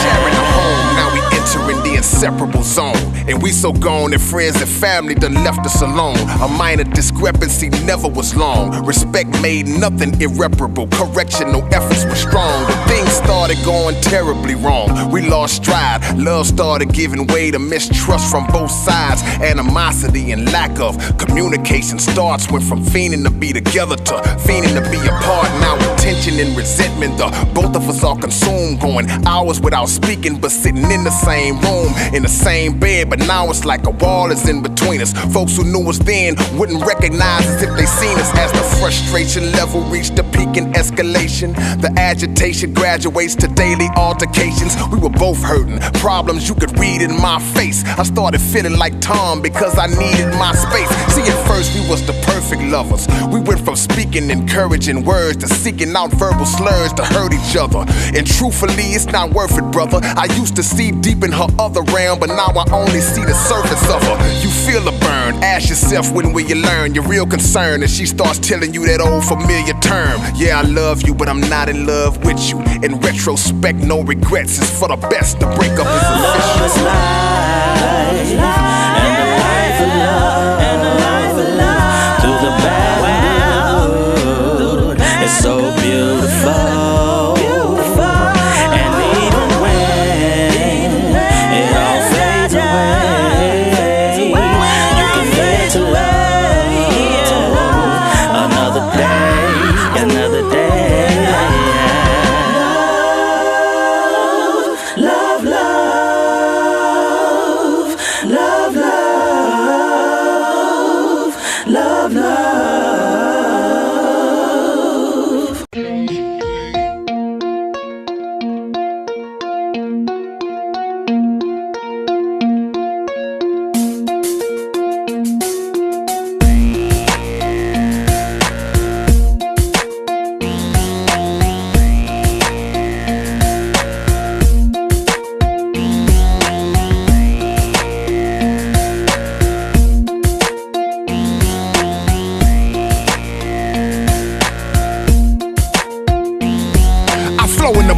Sharing a home, now we entering the inseparable zone. And we so gone that friends and family done left us alone. A minor discrepancy never was long. Respect made nothing irreparable. Correctional efforts were strong. But things started going terribly wrong. We lost stride. Love started giving way to mistrust from both sides. Animosity and lack of communication starts went from fiending to be together to fiending to be apart. Now with tension and resentment, the both of us are consumed, going hours without speaking, but sitting in the same room, in the same bed. But now it's like a wall is in between us. Folks who knew us then wouldn't recognize us if they seen us. As the frustration level reached a peak in escalation, the agitation graduates to daily altercations. We were both hurting, problems you could read in my face. I started feeling like Tom because I needed my space. See, at first we was the perfect lovers. We went from speaking encouraging words to seeking out verbal slurs to hurt each other. And truthfully, it's not worth it, brother. I used to see deep in her other realm, but now I only see the surface of her. You feel the burn. Ask yourself, when will you learn your real concern? And she starts telling you that old familiar term. Yeah, I love you, but I'm not in love with you. In retrospect, no regrets. It's for the best. The breakup is official. Love is life, and the life of love, and the life of love, through the bad and good. It's so beautiful.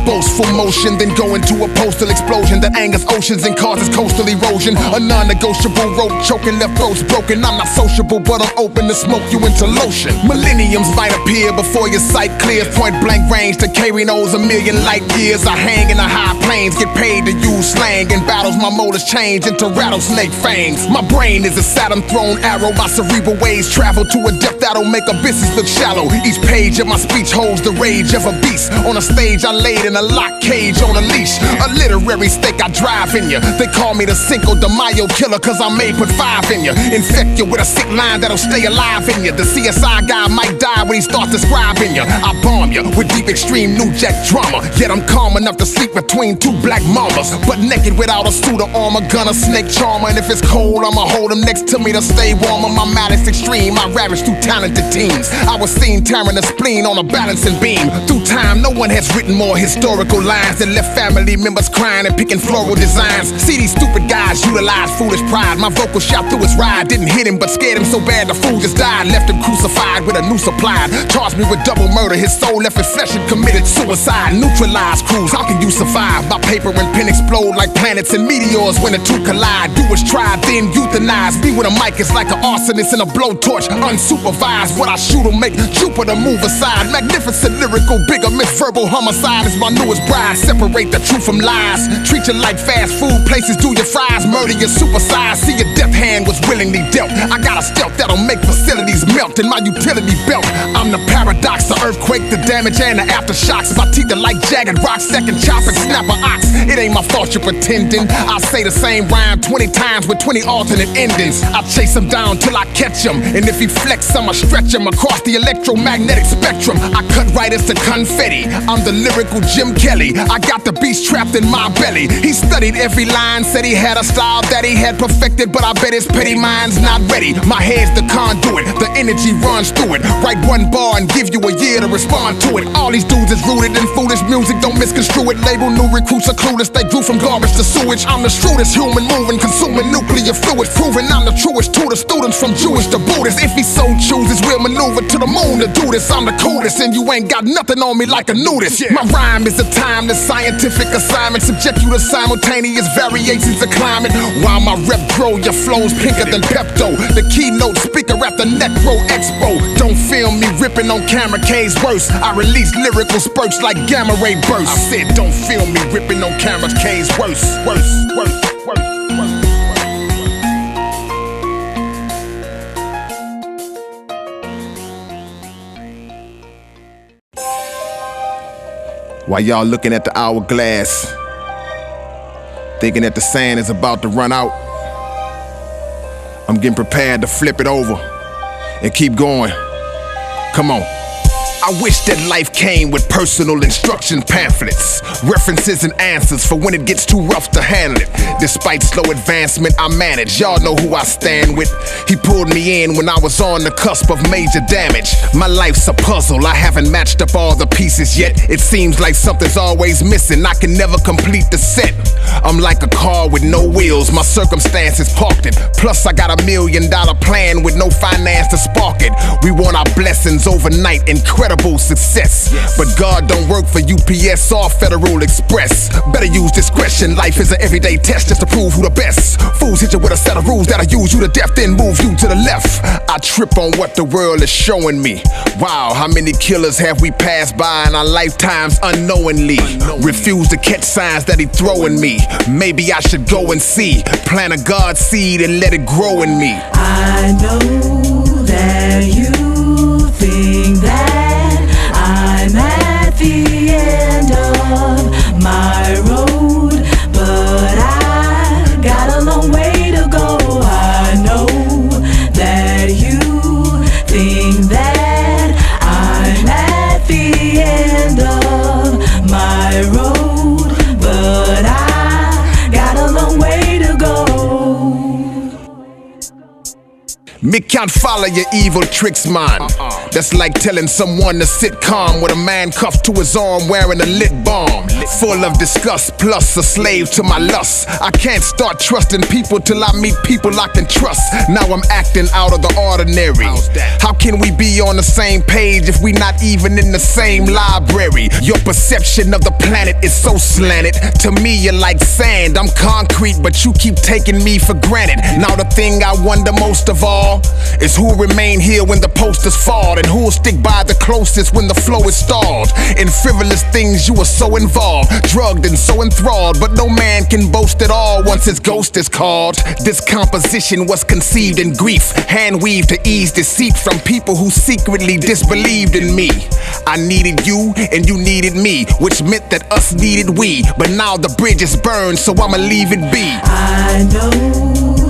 Boastful motion, then go into a postal explosion that angers oceans and causes coastal erosion. A non-negotiable rope choking, left throats broken. I'm not sociable, but I'm open to smoke you into lotion. Millenniums might appear before your sight clears. Point blank range to K-RINO's a million light years. I hang in the high plains, get paid to use slang. In battles, my motors change into rattlesnake fangs. My brain is a Saturn thrown arrow. My cerebral waves travel to a depth that'll make abysses look shallow. Each page of my speech holds the rage of a beast. On a stage I laid in a lock cage on a leash. A literary stake I drive in you. They call me the Cinco de Mayo killer, cause I may put 5 in you. Infect you with a sick line that'll stay alive in you. The CSI guy might die when he starts describing you. I bomb you with deep extreme New Jack drama. Yet I'm calm enough to sleep between 2 black mamas. But naked without a suit of armor, gun a snake charmer. And if it's cold, I'ma hold him next to me to stay warmer. My malice extreme, I ravage through talented teams. I was seen tearing the spleen on a balancing beam. Through time, no one has written more historical lines that left family members crying and picking floral designs. See these stupid guys utilize foolish pride. My vocal shot through his ride didn't hit him, but scared him so bad the fool just died. Left him crucified with a noose applied. Charged me with double murder. His soul left his flesh and committed suicide. Neutralized crews, how can you survive? My paper and pen explode like planets and meteors when the two collide. Do as tried, then euthanize. Me with a mic is like an arsonist and a blowtorch. Unsupervised, what I shoot will make Jupiter move aside. Magnificent lyrical, bigamist, verbal homicide is my newest bride. Separate the truth from lies. Treat you like fast food places, do your fries. Murder sturdy and supersized. See, your death hand was willingly dealt. I got a stealth that'll make facilities melt in my utility belt. I'm the paradox, the earthquake, the damage, and the aftershocks. My teeth are like jagged rocks, second chop and snap an ox. It ain't my fault you're pretending. I say the same rhyme 20 times with 20 alternate endings. I chase him down till I catch him, and if he flex, I'ma stretch him across the electromagnetic spectrum. I cut writers to confetti. I'm the lyrical Jim Kelly. I got the beast trapped in my belly. He studied every line, said he had a style that he had perfected, but I bet his petty mind's not ready. My head's the conduit, the energy runs through it. Write one bar and give you a year to respond to it. All these dudes is rooted in foolish music, don't misconstrue it. Label new recruits are clueless, they grew from garbage to sewage. I'm the shrewdest human moving, consuming nuclear fluids, proving I'm the truest to the students from Jewish to Buddhist. If he so chooses, we'll maneuver to the moon to do this. I'm the coolest, and you ain't got nothing on me like a nudist. My rhyme is a timeless scientific assignment, subject you to simultaneous variations of climate. While my rep grow, your flow's pinker than Pepto, the keynote speaker at the Necro Expo. Don't film me ripping on camera, K's worse. I release lyrical spurts like gamma ray bursts. I said don't film me ripping on camera, K's worse, worse, worse, worse, worse. While y'all looking at the hourglass, thinking that the sand is about to run out, I'm getting prepared to flip it over and keep going. Come on. I wish that life came with personal instruction pamphlets, references and answers for when it gets too rough to handle it. Despite slow advancement, I manage. Y'all know who I stand with. He pulled me in when I was on the cusp of major damage. My life's a puzzle, I haven't matched up all the pieces yet. It seems like something's always missing, I can never complete the set. I'm like a car with no wheels, my circumstances parked it. Plus I got $1 million plan with no finance to spark it. We want our blessings overnight, incredible success. But God don't work for UPS or Federal Express. Better use discretion, life is an everyday test just to prove who the best. Fools hit you with a set of rules that'll use you to death, then move you to the left. I trip on what the world is showing me. Wow, how many killers have we passed by in our lifetimes unknowingly? Refuse to catch signs that he throwing me. Maybe I should go and see, plant a God seed and let it grow in me. I know that you think that I'm at the end of my road, but I got a long way to go. I know that you think that I'm at the end of my road, but I got a long way to go. Me can't follow your evil tricks, man. That's like telling someone to sit calm with a man cuffed to his arm wearing a lit bomb. Full of disgust, plus a slave to my lust. I can't start trusting people till I meet people I can trust. Now I'm acting out of the ordinary. How can we be on the same page if we not even in the same library? Your perception of the planet is so slanted. To me you're like sand, I'm concrete, but you keep taking me for granted. Now the thing I wonder most of all is who'll remain here when the posters fall, and who'll stick by the closest when the flow is stalled. In frivolous things you are so involved, drugged and so enthralled, but no man can boast at all once his ghost is called. This composition was conceived in grief, hand-weaved to ease deceit from people who secretly disbelieved in me. I needed you and you needed me, which meant that us needed we. But now the bridge is burned, so I'ma leave it be. I know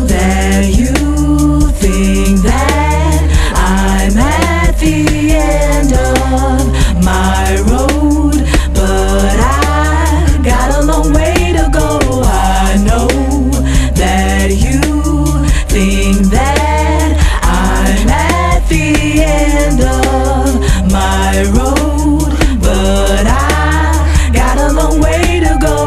that you think that I'm at the end of my road, but I got a long way to go. I know that you think that I'm at the end of my road, but I got a long way to go.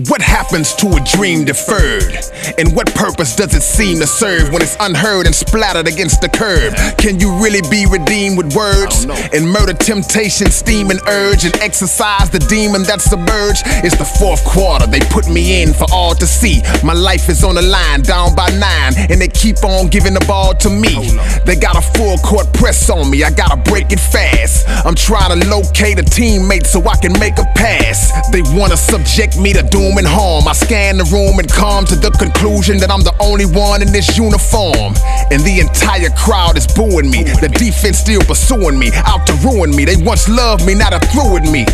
What happens to a dream deferred? And what purpose does it seem to serve when it's unheard and splattered against the curb? Can you really be redeemed with words? And murder temptation, steam and urge, and exercise the demon that submerged? It's the fourth quarter, they put me in for all to see. My life is on the line, down by 9, and they keep on giving the ball to me. They got a full court press on me, I gotta break it fast. I'm trying to locate a teammate so I can make a pass. They wanna subject me to doom doom and harm. I scan the room and come to the conclusion that I'm the only one in this uniform. And the entire crowd is booing me. The defense still pursuing me, out to ruin me. They once loved me, now they're through with me.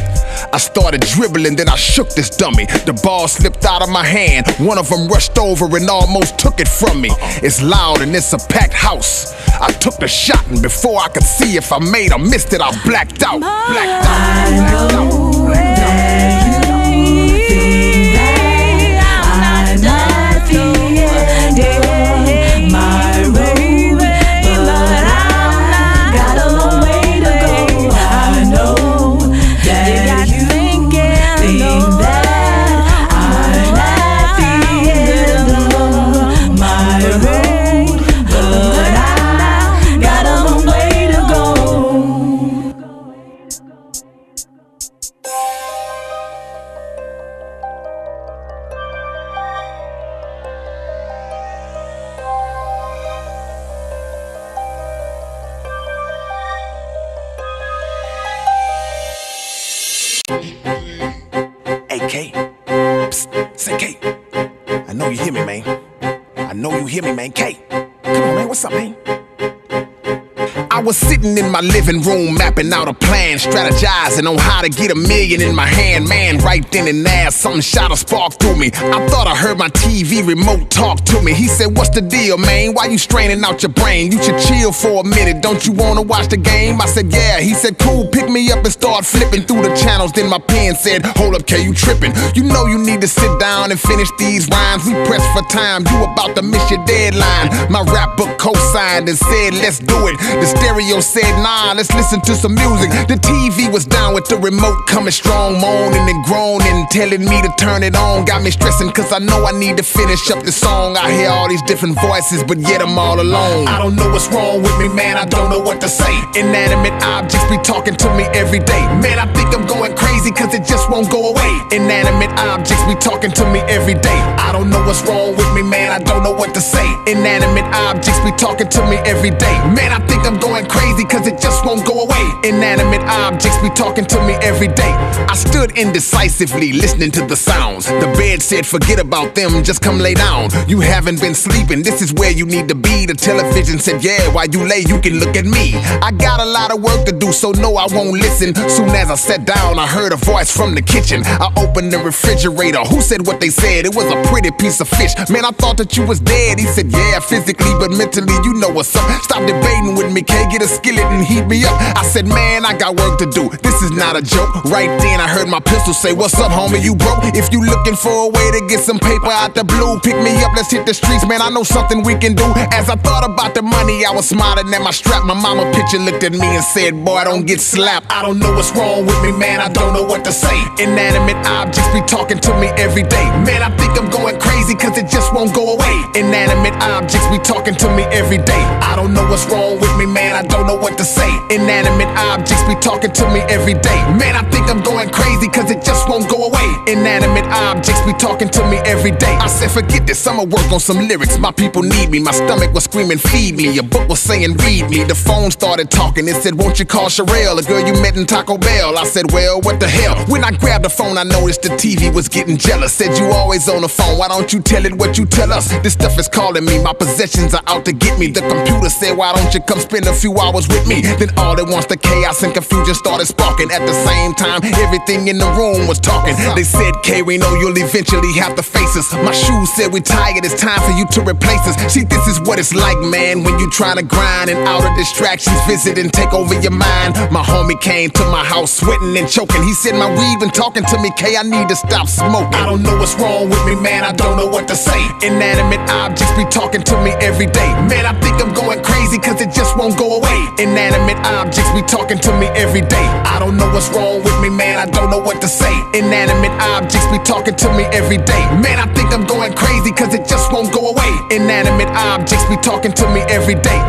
I started dribbling, then I shook this dummy. The ball slipped out of my hand. One of them rushed over and almost took it from me. It's loud and it's a packed house. I took the shot and before I could see if I made or missed it, I blacked out. Blacked out. I know that you think that I'm not the end of my road, but I've got a long way to go. I know that you think that I'm at the end of my road, but I've got a long way to go. Hey, K. Psst, say K. I know you hear me, man. I know you hear me, man. K. Come on, man. What's up, man? I was sitting in my living room mapping out a plan, strategizing on how to get $1 million in my hand. Man, right then and there, something shot a spark through me. I thought I heard my TV remote talk to me. He said, what's the deal, man? Why you straining out your brain? You should chill for a minute. Don't you wanna watch the game? I said, yeah. He said, cool, pick me up and start flipping through the channels. Then my pen said, hold up, K, you tripping. You know you need to sit down and finish these rhymes. We pressed for time, you about to miss your deadline. My rap book co-signed and said, let's do it. The stereo said, nah, let's listen to some music. The TV was down with the remote coming strong, moaning and groaning, telling me to turn it on. Got me stressing cause I know I need to finish up the song. I hear all these different voices, but yet I'm all alone. I don't know what's wrong with me, man, I don't know what to say. Inanimate objects be talking to me every day. Man, I think I'm going crazy cause it just won't go away. Inanimate objects be talking to me every day. I don't know what's wrong with me, man, I don't know what to say. Inanimate objects be talking to me every day. Man, I think I'm going crazy cause it just won't go away. Inanimate objects be talking to me every day. I stood indecisively listening to the sounds. The bed said forget about them, just come lay down. You haven't been sleeping, this is where you need to be. The television said yeah, while you lay you can look at me. I got a lot of work to do, so no I won't listen. Soon as I sat down I heard a voice from the kitchen. I opened the refrigerator, who said what they said? It was a pretty piece of fish. Man, I thought that you was dead. He said yeah, physically but mentally you know what's up. Stop debating with me, K, get a skillet and heat me up. I said man, I got work to do, this is not a joke. Right then I heard my pistol say, what's up homie, you broke? If you looking for a way to get some paper out the blue, pick me up, let's hit the streets, man, I know something we can do. As I thought about the money, I was smiling at my strap. My mama picture looked at me and said, boy, don't get slapped. I don't know what's wrong with me, man, I don't know what to say. Inanimate objects be talking to me every day. Man, I think I'm going crazy cause it just won't go away. Inanimate objects be talking to me every day. I don't know what's wrong with me, man, I don't know what to say. Inanimate objects be talking to me every day. Man, I think I'm going crazy cause it just won't go away. Inanimate objects be talking to me every day. I said forget this, I'ma work on some lyrics. My people need me, my stomach was screaming feed me. A book was saying read me. The phone started talking, it said won't you call Sherelle, a girl you met in Taco Bell. I said well what the hell. When I grabbed the phone I noticed the TV was getting jealous. Said you always on the phone, why don't you tell it what you tell us? This stuff is calling me, my possessions are out to get me. The computer said why don't you come spend a few hours with me? Then all at once the chaos and confusion started sparking. At the same time everything in the room was talking. They said K-RINO, you'll eventually have to face us. My shoes said we tired, it's time for you to replace us. See, this is what it's like, man, when you trying to grind and out of distractions visit and take over your mind. My homie came to my house sweating and choking. He said my weed been talking to me, K, I need to stop smoking. I don't know what's wrong with me, man, I don't know what to say. Inanimate objects be talking to me every day. Man, I think I'm going crazy cause it just won't go away. Inanimate objects be talking to me every day. I don't know what's wrong with me, man, I don't know what to say. Inanimate objects be talking to me every day. Man, I think I'm going crazy cause it just won't go away. Inanimate objects be talking to me every day.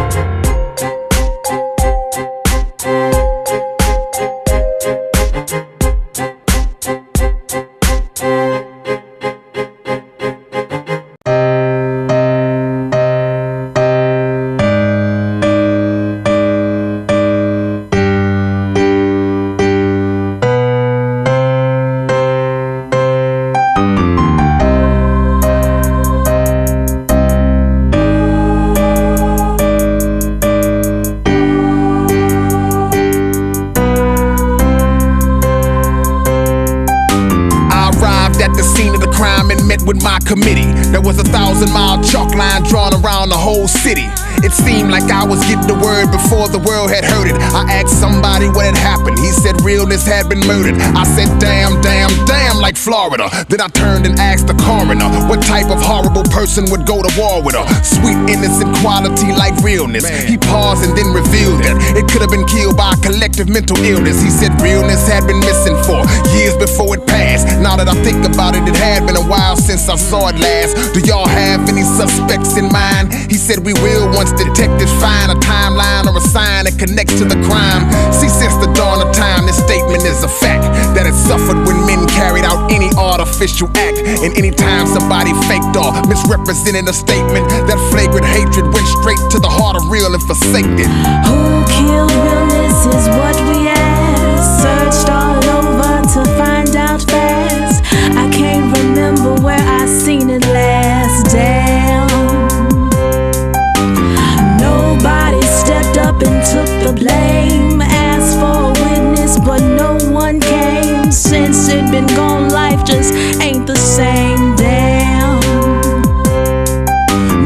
with my committee. There was a 1,000-mile chalk line drawn around the whole city. It seemed like I was getting the word before the world had heard it. I asked somebody what had happened. He said realness had been murdered. I said damn, damn, damn, like Florida. Then I turned and asked the coroner what type of horrible person would go to war with her. Sweet innocent quality like realness. He paused and then revealed that it could have been killed by a collective mental illness. He said realness had been missing for years before it passed. Now that I think about it, it had been a while since I saw it last. Do y'all have any suspects in mind? He said we will once detectives find a timeline or a sign that connects to the crime. See, since the dawn of time, this statement is a fact that it suffered when men carried out any artificial act. And anytime somebody faked or misrepresented a statement, that flagrant hatred went straight to the heart of real and forsaked it. Who killed realness is what we asked. Searched all over to find out fast. I can't remember where I seen it last. Damn. Nobody stepped up and took the blame. Asked for a witness, but no one came. Since it been gone, life just ain't the same. Damn.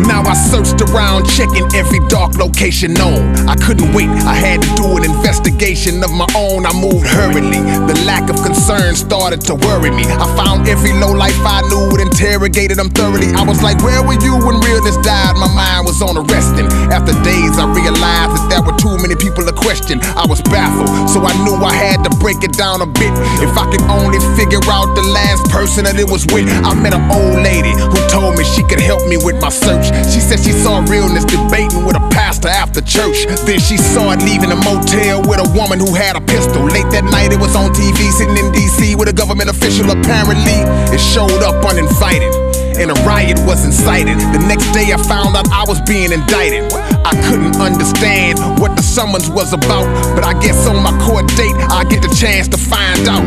Now I searched around, checking every dark location known. I couldn't wait, I had to do an investigation of my own. I moved hurriedly, the lack of concern started to worry me. I found every lowlife I knew and interrogated them thoroughly. I was like, where were you when realness died? My mind was on arresting. After days I realized that there were too many people to question. I was baffled, so I knew I had to break it down a bit. If I could only figure out the last person that it was with. I met an old lady who told me she could help me with my search. She said she saw realness debating with a pastor after church. Then she saw it leaving a motel with a woman who had a pistol. Late that night it was on TV, sitting in DC with a government official. Apparently it showed up uninvited and a riot was incited. The next day I found out I was being indicted. I couldn't understand what the summons was about, but I guess on my court date I get the chance to find out.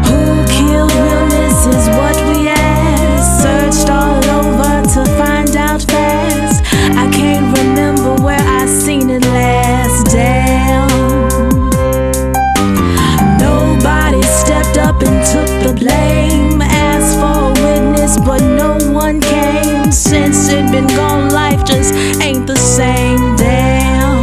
Who killed realness is what we asked. Searched all over to find out fast. I can't remember where I seen it last. Damn. Nobody stepped up and took the blame. Asked for a witness, but no one came. Since it been gone, life just ain't the same. Damn.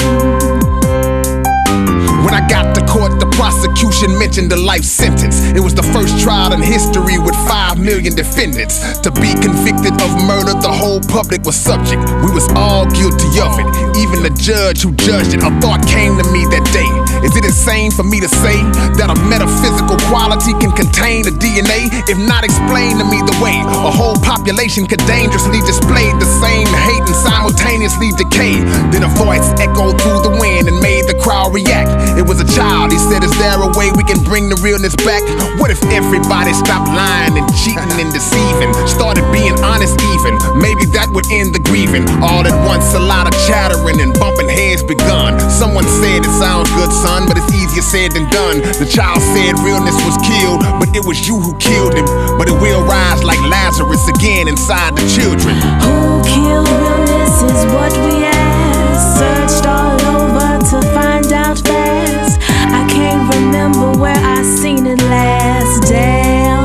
When I got to court, the prosecution mentioned a life sentence. It was the first trial in history with 5 million defendants. To be convicted of murder, the whole public was subject. We was all guilty of it, even the judge who judged it. A thought came to me that day. Is it insane for me to say that a metaphysical quality can contain the DNA? If not explained to me the way a whole population could dangerously display the same hate and simultaneously decay. Then a voice echoed through the wind and made the crowd react. It was a child, he said, is there a way we can bring the realness back? What if everybody stopped lying and cheating and deceiving? Started being honest even, maybe that would end the grieving. All at once a lot of chattering and bumping heads begun. Someone said it sounds good, son, but it's easier said than done. The child said realness was killed, but it was you who killed him. But it will rise like Lazarus again inside the children. Who killed realness is what we asked. Searched all over to find out fast. I can't remember where I seen it last. Damn.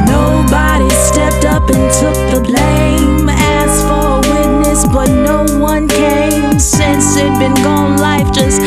Nobody stepped up and took the blame. Asked for a witness, but no one came. Since it been gone, life just